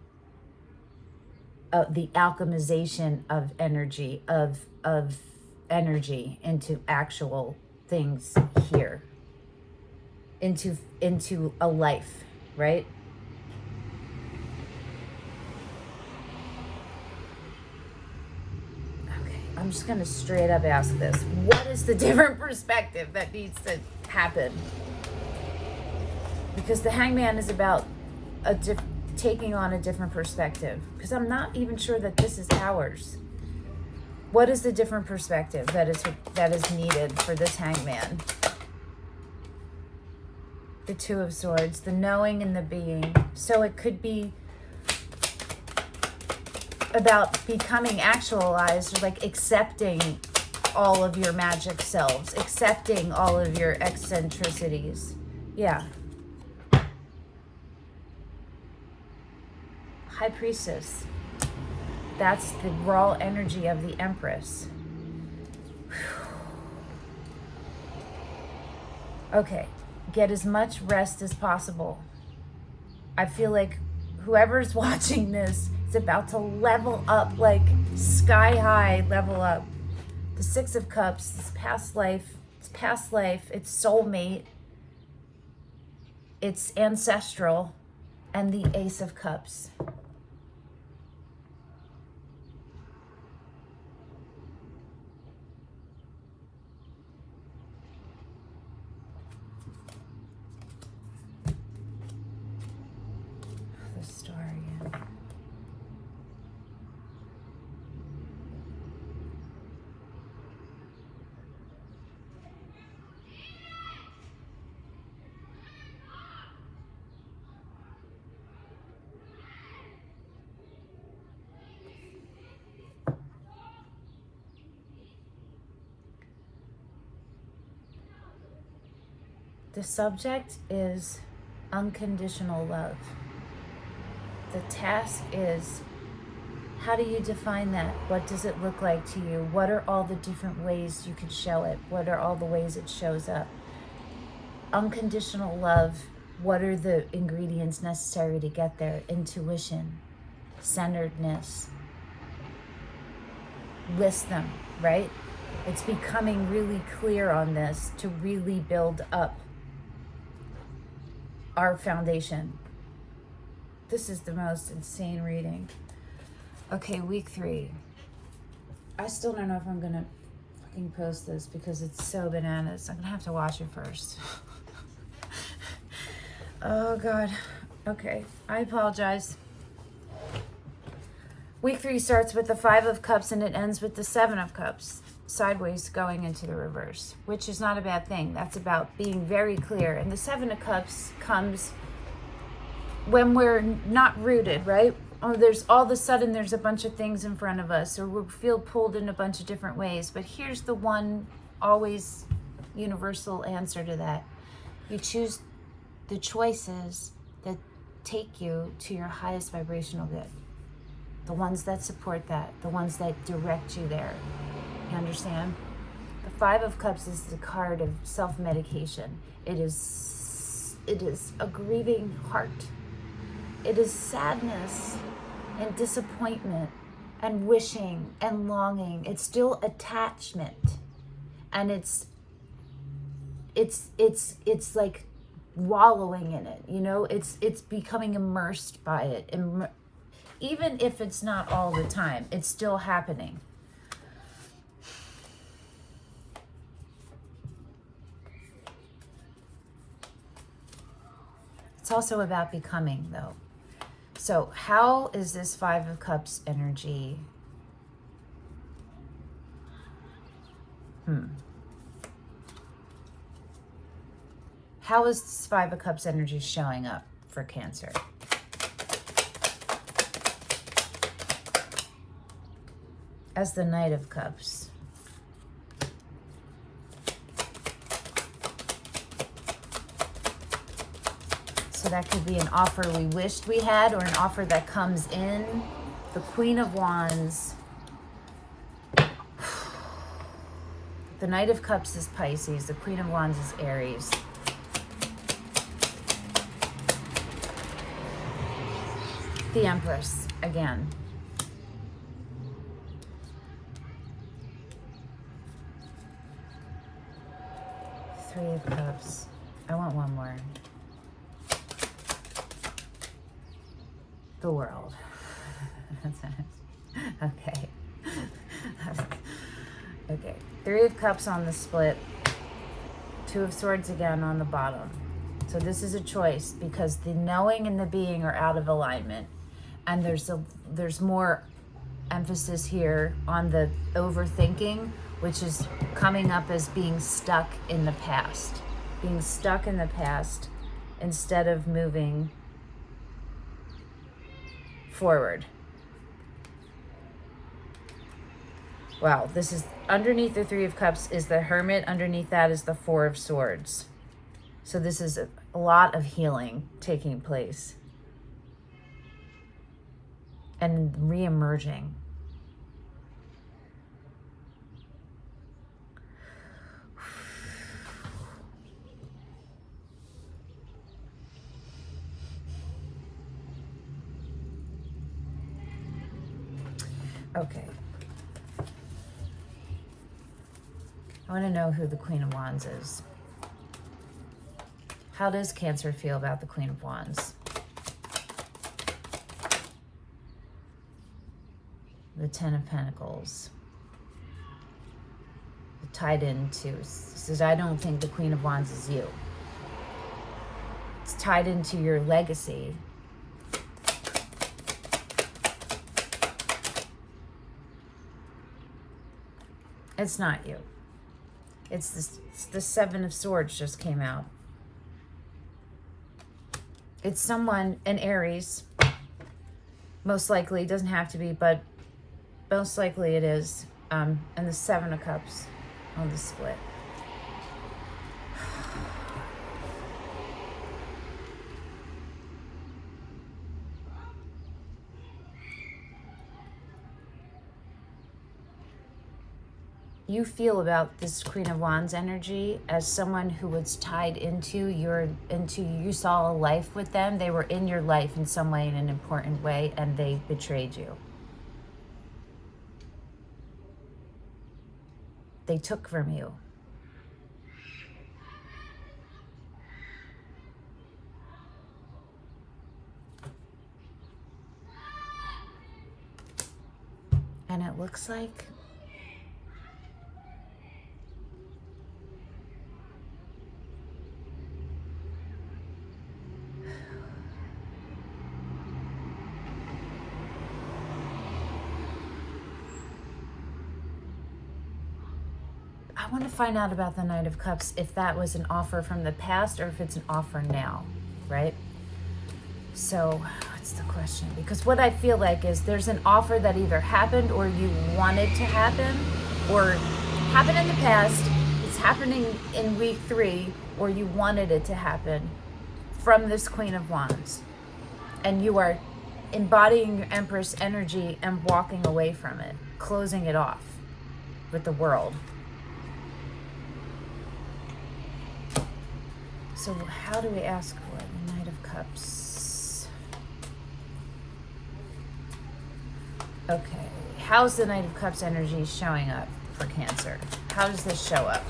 the alchemization of energy, of energy into actual things here, into a life, right? Okay, I'm just gonna straight up ask this. What is the different perspective that needs to happen? Because the Hangman is about taking on a different perspective, because I'm not even sure that this is ours. What is the different perspective that is needed for this Hangman? The Two of Swords, the knowing and the being. So it could be about becoming actualized, or like accepting all of your magic selves, accepting all of your eccentricities. Yeah. High Priestess. That's the raw energy of the Empress. Okay, get as much rest as possible. I feel like whoever's watching this is about to level up, like sky high level up. The Six of Cups, it's past life, it's soulmate, it's ancestral, and the Ace of Cups. The subject is unconditional love. The task is, how do you define that? What does it look like to you? What are all the different ways you could show it? What are all the ways it shows up? Unconditional love, what are the ingredients necessary to get there? Intuition, centeredness. List them, right? It's becoming really clear on this to really build up our foundation. This is the most insane reading. Okay, week 3. I still don't know if I'm gonna fucking post this because it's so bananas. I'm gonna have to watch it first. Oh God. Okay, I apologize. Week 3 starts with the 5 of Cups and it ends with the 7 of Cups, sideways going into the reverse, which is not a bad thing. That's about being very clear. And the 7 of Cups comes when we're not rooted, right? Oh, there's all of a sudden there's a bunch of things in front of us, or we feel pulled in a bunch of different ways. But here's the one always universal answer to that. You choose the choices that take you to your highest vibrational good. The ones that support that, the ones that direct you there. You understand? The 5 of Cups is the card of self-medication. It is a grieving heart. It is sadness and disappointment and wishing and longing. It's still attachment. And it's like wallowing in it, you know? It's becoming immersed by it. Even if it's not all the time, it's still happening. It's also about becoming, though. So how is this 5 of Cups energy? How is this 5 of Cups energy showing up for Cancer? As the Knight of Cups. So that could be an offer we wished we had, or an offer that comes in. The Queen of Wands. The Knight of Cups is Pisces. The Queen of Wands is Aries. The Empress, again. Three of Cups. I want one more. The World. Okay. Okay. 3 of Cups on the split. 2 of Swords again on the bottom. So this is a choice because the knowing and the being are out of alignment. And there's more emphasis here on the overthinking, which is coming up as being stuck in the past. Being stuck in the past instead of moving forward. Wow, this is underneath the 3 of Cups is the Hermit. Underneath that is the 4 of Swords. So this is a lot of healing taking place and re-emerging. Okay. I want to know who the Queen of Wands is. How does Cancer feel about the Queen of Wands? The 10 of Pentacles. Tied into, says, I don't think the Queen of Wands is you. It's tied into your legacy. It's not you. It's the 7 of Swords just came out. It's someone, an Aries. Most likely, doesn't have to be, but most likely it is. And the 7 of Cups on the split. You feel about this Queen of Wands energy as someone who was tied into you saw a life with them. They were in your life in some way, in an important way, and they betrayed you. They took from you. And it looks like I want to find out about the Knight of Cups, if that was an offer from the past or if it's an offer now, right? So what's the question? Because what I feel like is there's an offer that either happened or you wanted to happen, or happened in the past, it's happening in week 3, or you wanted it to happen from this Queen of Wands. And you are embodying your Empress energy and walking away from it, closing it off with the World. So how do we ask for it? The Knight of Cups. Okay, how's the Knight of Cups energy showing up for Cancer? How does this show up?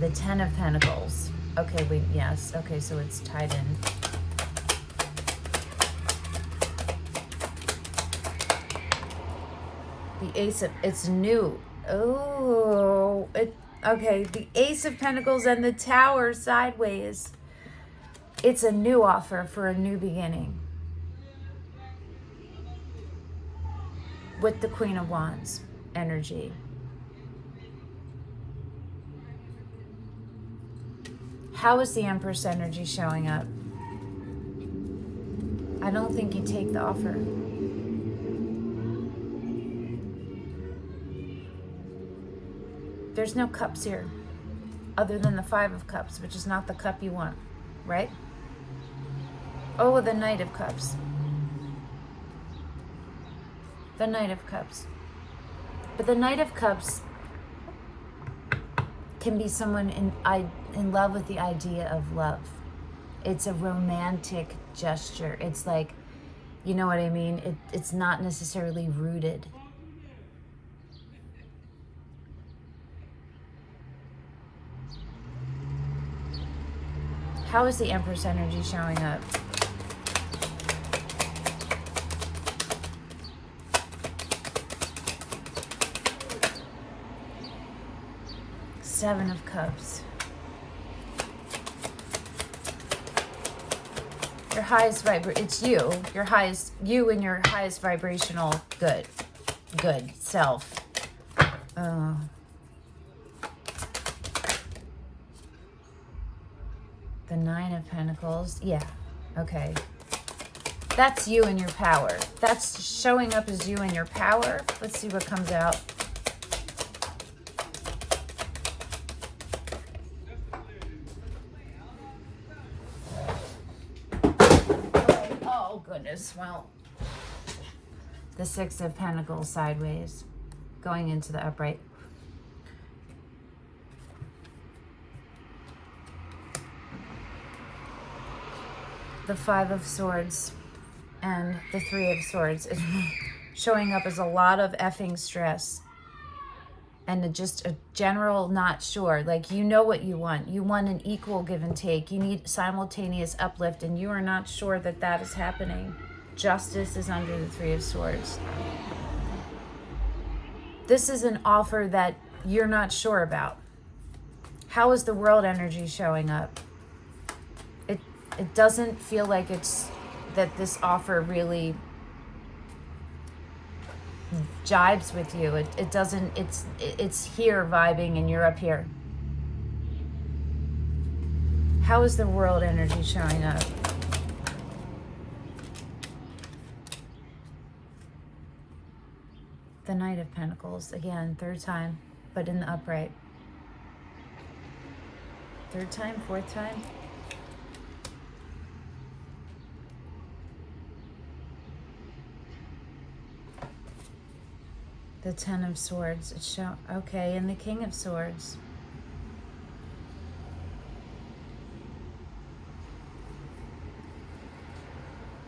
The Ten of Pentacles. Okay, yes. Okay, so it's tied in. The Ace of, it's new. Oh, okay, the Ace of Pentacles and the Tower sideways. It's a new offer for a new beginning. With the Queen of Wands energy. How is the Empress energy showing up? I don't think you take the offer. There's no cups here, other than the Five of Cups, which is not the cup you want, right? Oh, the Knight of Cups. The Knight of Cups. But the Knight of Cups can be someone in love with the idea of love. It's a romantic gesture. It's like, you know what I mean? It's not necessarily rooted. How is the Empress energy showing up? Seven of Cups. Your highest it's you. You and your highest vibrational good self. The Nine of Pentacles. Yeah. Okay. That's you and your power. That's showing up as you and your power. Let's see what comes out. Okay. Oh, goodness. Well, the Six of Pentacles sideways, going into the upright. The Five of Swords and the Three of Swords is showing up as a lot of effing stress and just a general not sure. Like, you know what you want. You want an equal give and take. You need simultaneous uplift, and you are not sure that that is happening. Justice is under the Three of Swords. This is an offer that you're not sure about. How is the World energy showing up? It doesn't feel like it's that this offer really jibes with you. It doesn't, it's here vibing and you're up here. How is the World energy showing up? The Knight of Pentacles, again, third time, but in the upright. Third time, fourth time? The Ten of Swords, it's okay, and the King of Swords.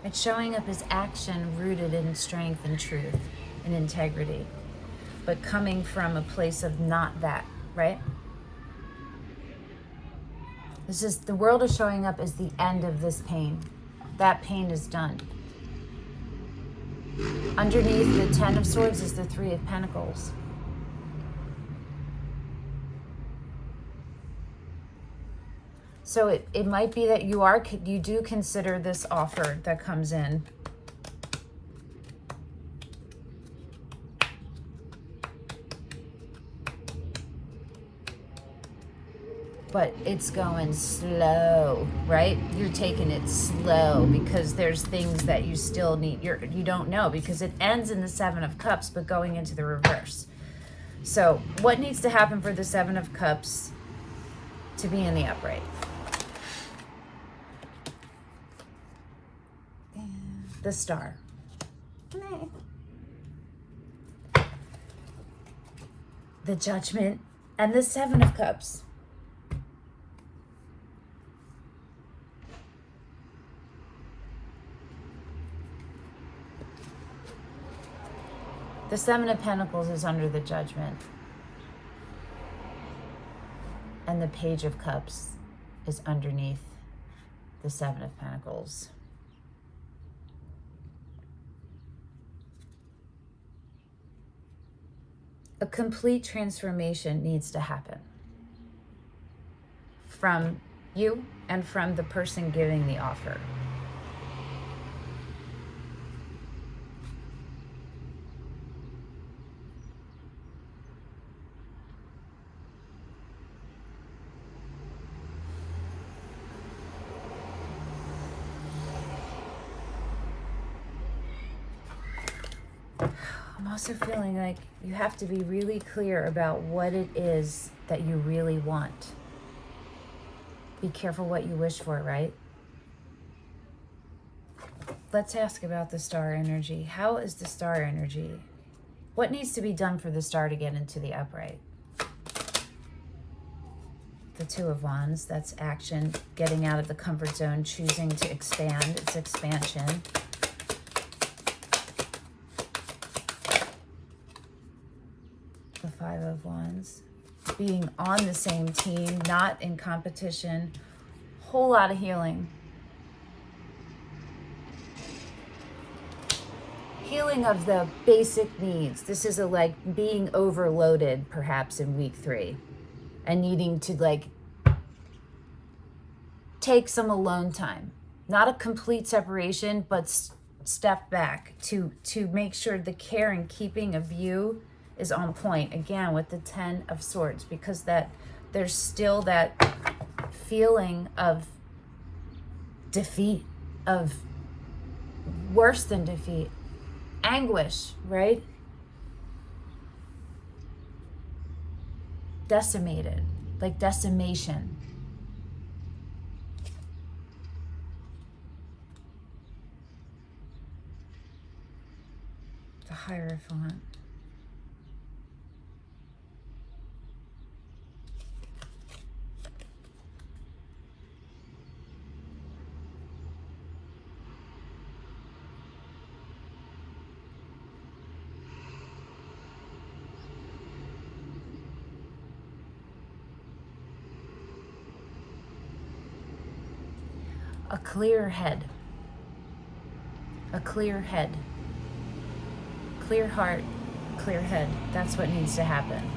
It's showing up as action rooted in strength and truth and integrity, but coming from a place of not that, right? The World is showing up as the end of this pain. That pain is done. Underneath the Ten of Swords is the Three of Pentacles. So it might be that you do consider this offer that comes in. but it's going slow, right? You're taking it slow because there's things that you still need. You don't know because it ends in the Seven of Cups, but going into the reverse. So what needs to happen for the Seven of Cups to be in the upright? The Star. The Judgment and the Seven of Cups. The Seven of Pentacles is under the Judgment. And the Page of Cups is underneath the Seven of Pentacles. A complete transformation needs to happen from you and from the person giving the offer. I'm also feeling like you have to be really clear about what it is that you really want. Be careful what you wish for, right? Let's ask about the Star energy. How is the Star energy? What needs to be done for the Star to get into the upright? The Two of Wands, that's action, getting out of the comfort zone, choosing to expand. It's expansion. The Five of Wands, being on the same team, not in competition. Whole lot of healing. Healing of the basic needs. This is like being overloaded perhaps in week 3 and needing to take some alone time. Not a complete separation, but step back to make sure the care and keeping of you is on point, again with the Ten of Swords, because that there's still that feeling of defeat, of worse than defeat, anguish, right? Decimated, like decimation. The Hierophant. A clear head. A clear head. Clear heart, clear head. That's what needs to happen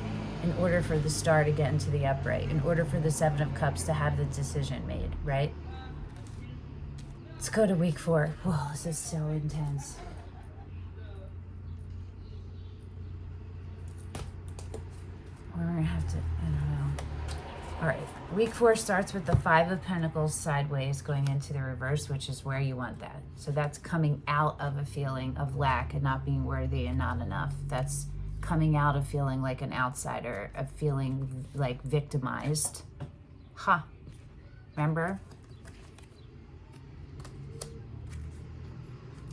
in order for the Star to get into the upright, in order for the Seven of Cups to have the decision made, right? Let's go to week 4. Whoa, this is so intense. We're gonna have to, I don't know. All right, week 4 starts with the Five of Pentacles sideways going into the reverse, which is where you want that. So that's coming out of a feeling of lack and not being worthy and not enough. That's coming out of feeling like an outsider, of feeling like victimized. Remember?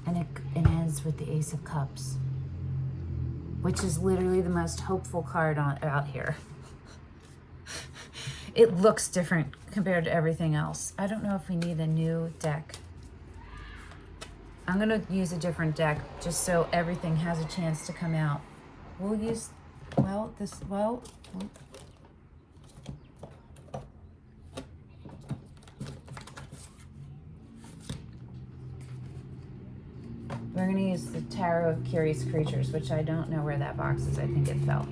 And it ends with the Ace of Cups, which is literally the most hopeful card out here. It looks different compared to everything else. I don't know if we need a new deck. I'm gonna use a different deck just so everything has a chance to come out. We'll use, we're gonna use the Tarot of Curious Creatures, which I don't know where that box is. I think it fell.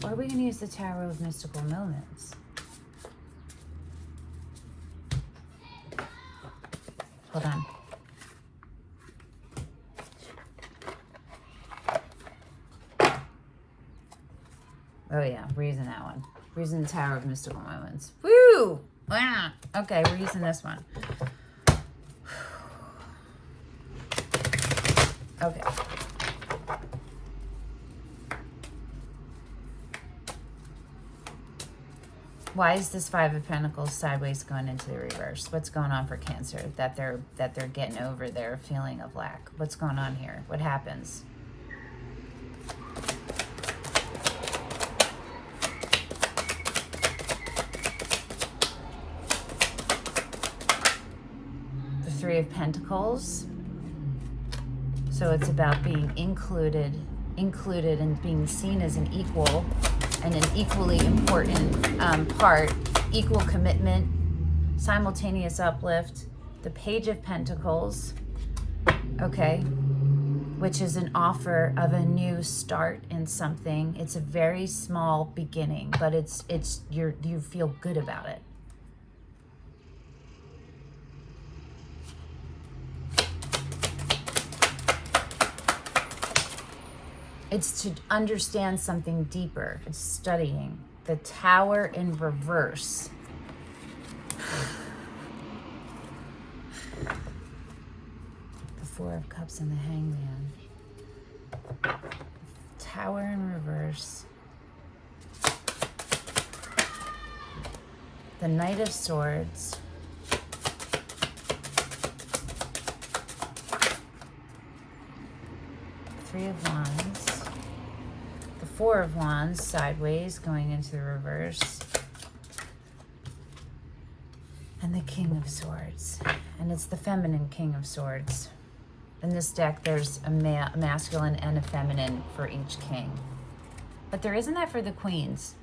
Or are we gonna use the Tarot of Mystical Moments? Hold on. Oh yeah, we're using that one. We're using the Tower of Mystical Moments. Woo! 2. Ah, okay, we're using this one. Okay. Why is this 5 of Pentacles sideways going into the reverse? What's going on for Cancer? That they're getting over their feeling of lack. What's going on here? What happens? The 3 of Pentacles. So it's about being included and being seen as an equal and an equally important part, equal commitment, simultaneous uplift. The Page of Pentacles, okay, which is an offer of a new start in something. It's a very small beginning, but you feel good about it. It's to understand something deeper. It's studying. The Tower in reverse. The 4 of Cups and the Hangman. Tower in reverse. The Knight of Swords. Three of Wands. The 4 of Wands sideways going into the reverse. And the King of Swords. And it's the feminine King of Swords. In this deck, there's a masculine and a feminine for each king. But there isn't that for the queens.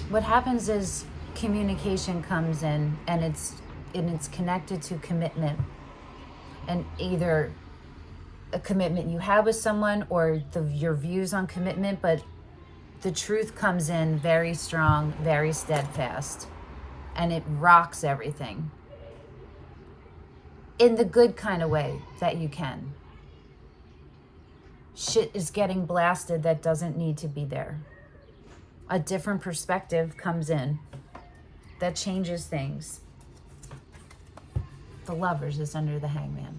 What happens is communication comes in, and it's connected to commitment, and either a commitment you have with someone or your views on commitment, but the truth comes in very strong, very steadfast, and it rocks everything in the good kind of way that you can. Shit is getting blasted that doesn't need to be there. A different perspective comes in that changes things. The Lovers is under the Hangman.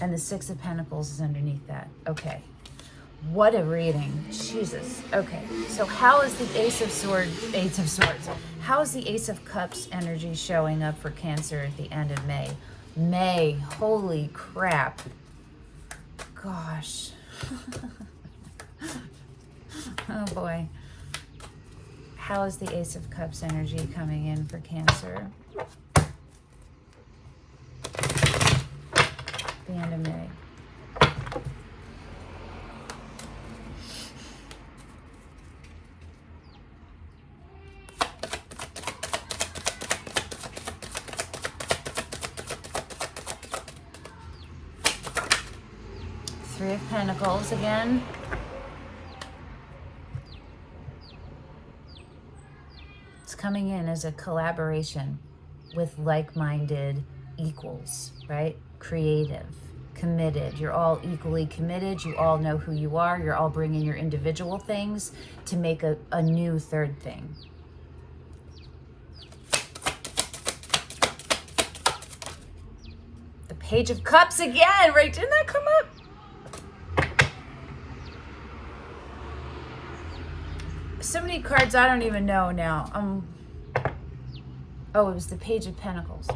And the 6 of Pentacles is underneath that. Okay. What a reading. Jesus. Okay. So how is the Ace of Swords, how is the Ace of Cups energy showing up for Cancer at the end of May? May. Holy crap. Gosh. Oh boy. How is the Ace of Cups energy coming in for Cancer? The end of May. Three of Pentacles again. Coming in as a collaboration with like-minded equals, right? Creative, committed. You're all equally committed. You all know who you are. You're all bringing your individual things to make a new third thing. The Page of Cups again, right? Didn't that come up? So many cards I don't even know now. Oh, it was the Page of Pentacles.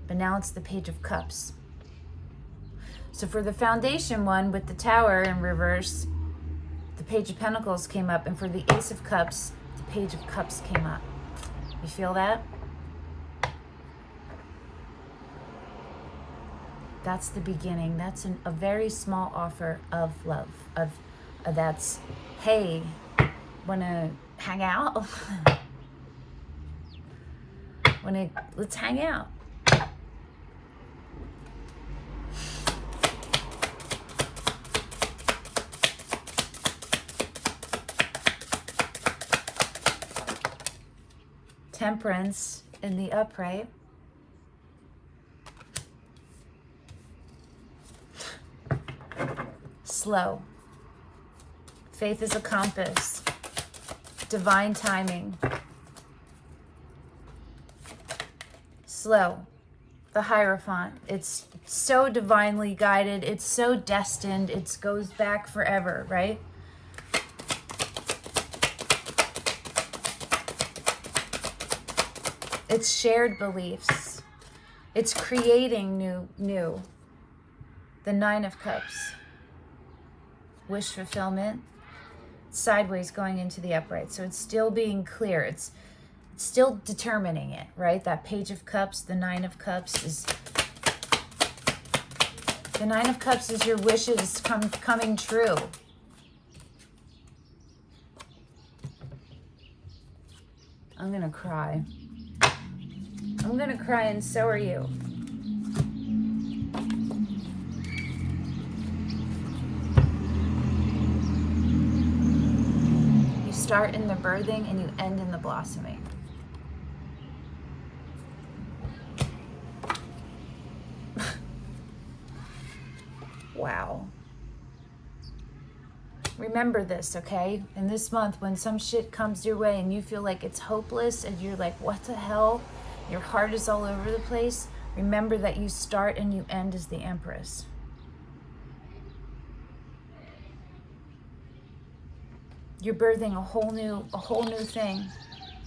But now it's the Page of Cups. So for the foundation one with the Tower in reverse, the Page of Pentacles came up. And for the Ace of Cups, the Page of Cups came up. You feel that? That's the beginning. That's a very small offer of love. Of that's, hey, wanna hang out? Let's hang out. Temperance in the upright. slow. Faith is a compass. Divine timing. Slow. The Hierophant. It's so divinely guided. It's so destined. It goes back forever, right? It's shared beliefs. It's creating new. The Nine of Cups. Wish fulfillment. Sideways going into the upright. So it's still being clear. It's still determining it, right? That Page of Cups, the Nine of Cups is... The Nine of Cups is your wishes coming true. I'm gonna cry. I'm gonna cry, and so are you. You start in the birthing and you end in the blossoming. Wow. Remember this, okay? In this month, when some shit comes your way and you feel like it's hopeless and you're like, what the hell? Your heart is all over the place. Remember that you start and you end as the Empress. You're birthing a whole new thing.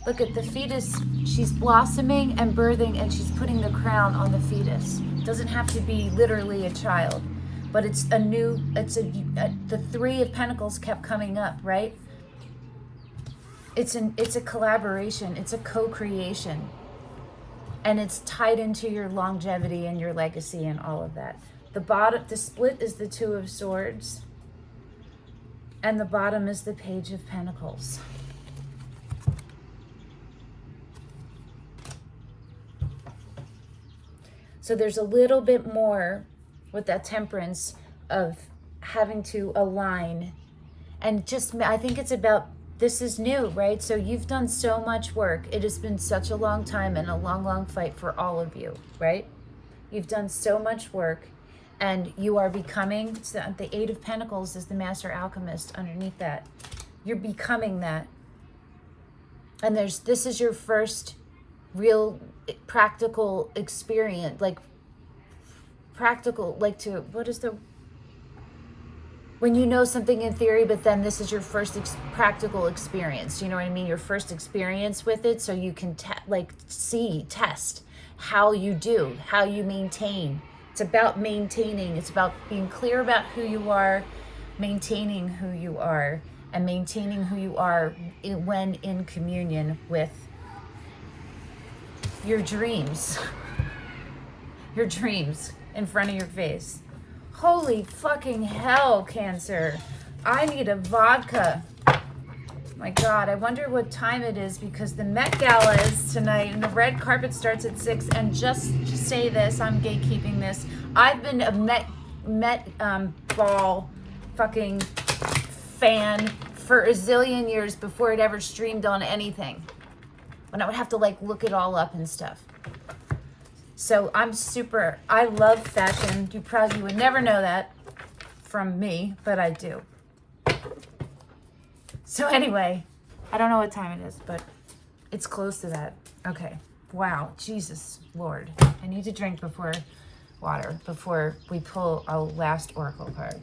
Look at the fetus. She's blossoming and birthing, and she's putting the crown on the fetus. It doesn't have to be literally a child. But it's a new, the Three of Pentacles kept coming up, right? It's a collaboration. It's a co-creation. And it's tied into your longevity and your legacy and all of that. The split is the Two of Swords. And the bottom is the Page of Pentacles. So there's a little bit more with that Temperance of having to align. And just, I think it's about, this is new, right? So you've done so much work. It has been such a long time and a long, long fight for all of you, right? You've done so much work, and you are becoming, so the Eight of Pentacles is the Master Alchemist underneath that. You're becoming that. And this is your first real practical experience, when you know something in theory, but then this is your first practical experience. You know what I mean? Your first experience with it, so you can test how you do, how you maintain. It's about maintaining. It's about being clear about who you are, maintaining who you are, and maintaining who you are when in communion with your dreams. Your dreams in front of your face. Holy fucking hell, Cancer. I need a vodka. My God, I wonder what time it is, because the Met Gala is tonight and the red carpet starts at 6. And just to say this, I'm gatekeeping this. I've been a Met Ball fucking fan for a zillion years before it ever streamed on anything. When I would have to look it all up and stuff. So I love fashion. You would never know that from me, but I do. So anyway, I don't know what time it is, but it's close to that. Okay. Wow. Jesus Lord. I need to drink water before we pull our last oracle card.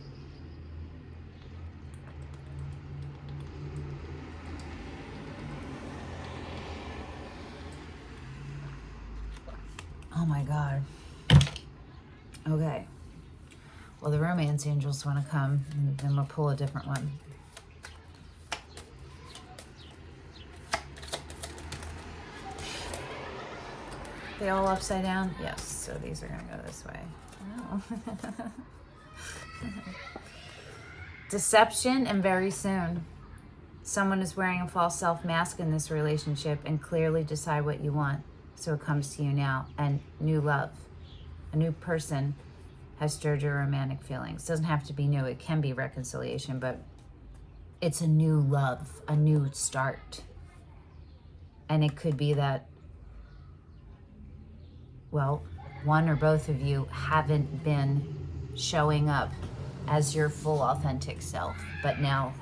Oh my God. Okay. Well, the romance angels want to come, and then we'll pull a different one. They all upside down? Yes. So these are going to go this way. Oh. Deception, and very soon. Someone is wearing a false self mask in this relationship, and clearly decide what you want. So it comes to you now. And new love. A new person has stirred your romantic feelings. It doesn't have to be new. It can be reconciliation, but it's a new love, a new start. And it could be that, well, one or both of you haven't been showing up as your full authentic self, but now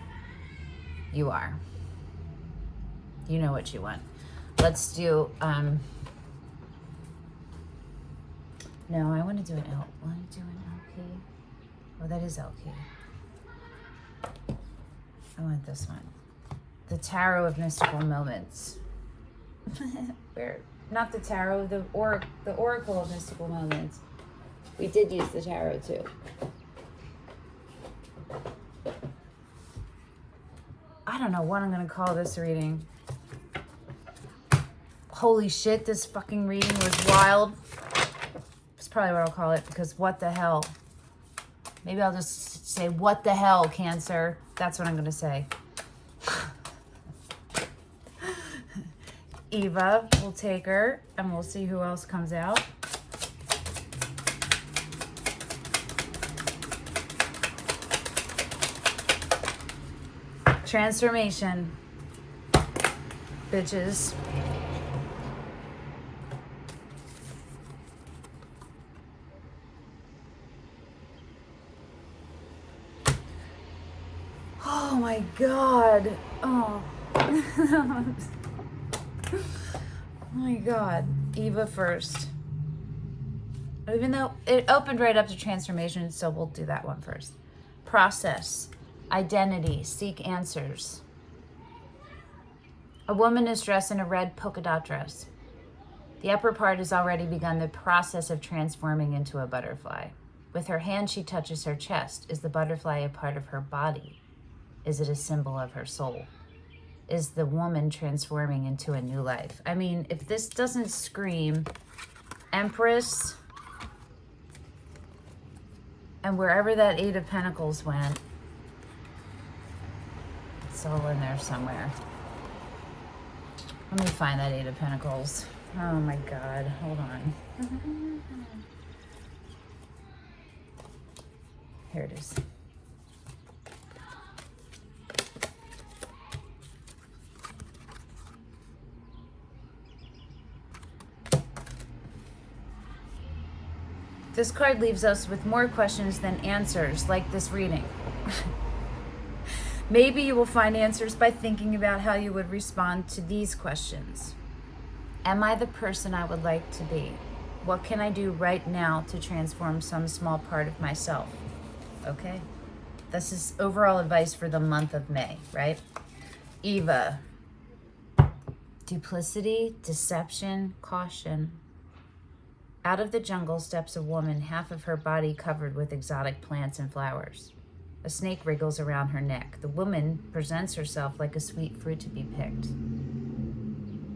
you are. You know what you want. Let's do, no, I want to do an L. I want to do an LP. Oh, that is LP. I want this one. The Tarot of Mystical Moments. Where, not the Tarot, the Oracle of Mystical Moments. We did use the Tarot too. I don't know what I'm going to call this reading. Holy shit, this fucking reading was wild. That's probably what I'll call it, because what the hell? Maybe I'll just say, what the hell, Cancer? That's what I'm going to say. Eva, we'll take her, and we'll see who else comes out. Transformation. Bitches. Oh my God. Oh. Oh my God. Eva first. Even though it opened right up to transformation, so we'll do that one first. Process. Identity. Seek answers. A woman is dressed in a red polka dot dress. The upper part has already begun the process of transforming into a butterfly. With her hand, she touches her chest. Is the butterfly a part of her body? Is it a symbol of her soul? Is the woman transforming into a new life? I mean, if this doesn't scream Empress and wherever that Eight of Pentacles went, it's all in there somewhere. Let me find that Eight of Pentacles. Oh my God, hold on. Here it is. This card leaves us with more questions than answers, like this reading. Maybe you will find answers by thinking about how you would respond to these questions. Am I the person I would like to be? What can I do right now to transform some small part of myself? Okay? This is overall advice for the month of May, right? Eva. Duplicity, deception, caution. Out of the jungle steps a woman, half of her body covered with exotic plants and flowers. A snake wriggles around her neck. The woman presents herself like a sweet fruit to be picked.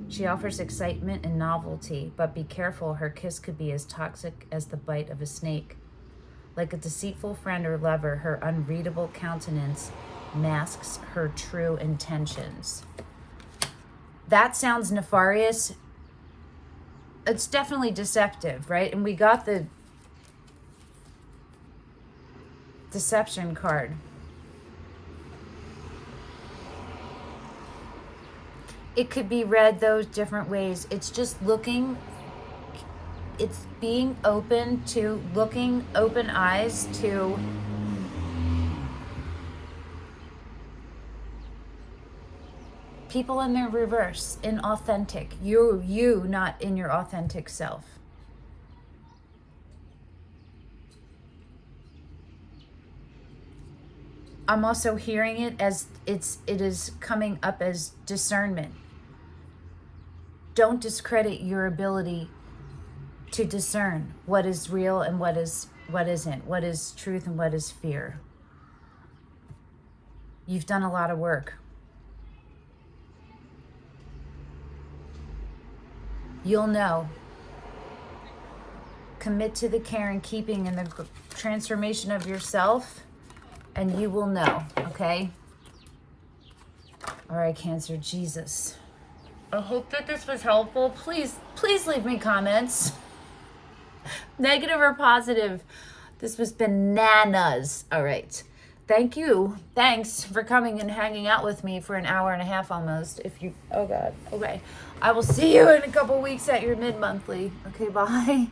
She offers excitement and novelty, but be careful, her kiss could be as toxic as the bite of a snake. Like a deceitful friend or lover, her unreadable countenance masks her true intentions. That sounds nefarious. It's definitely deceptive, right? And we got the deception card. It could be read those different ways. It's just looking, it's being open to, looking open eyes to people in their reverse, inauthentic. You not in your authentic self. I'm also hearing it as it is coming up as discernment. Don't discredit your ability to discern what is real and what isn't, what is truth and what is fear. You've done a lot of work. You'll know. Commit to the care and keeping and the transformation of yourself, and you will know, okay? All right, Cancer, Jesus. I hope that this was helpful. Please leave me comments. Negative or positive. This was bananas. All right. Thank you. Thanks for coming and hanging out with me for an hour and a half almost. Oh God. Okay. I will see you in a couple weeks at your mid-monthly. Okay, bye.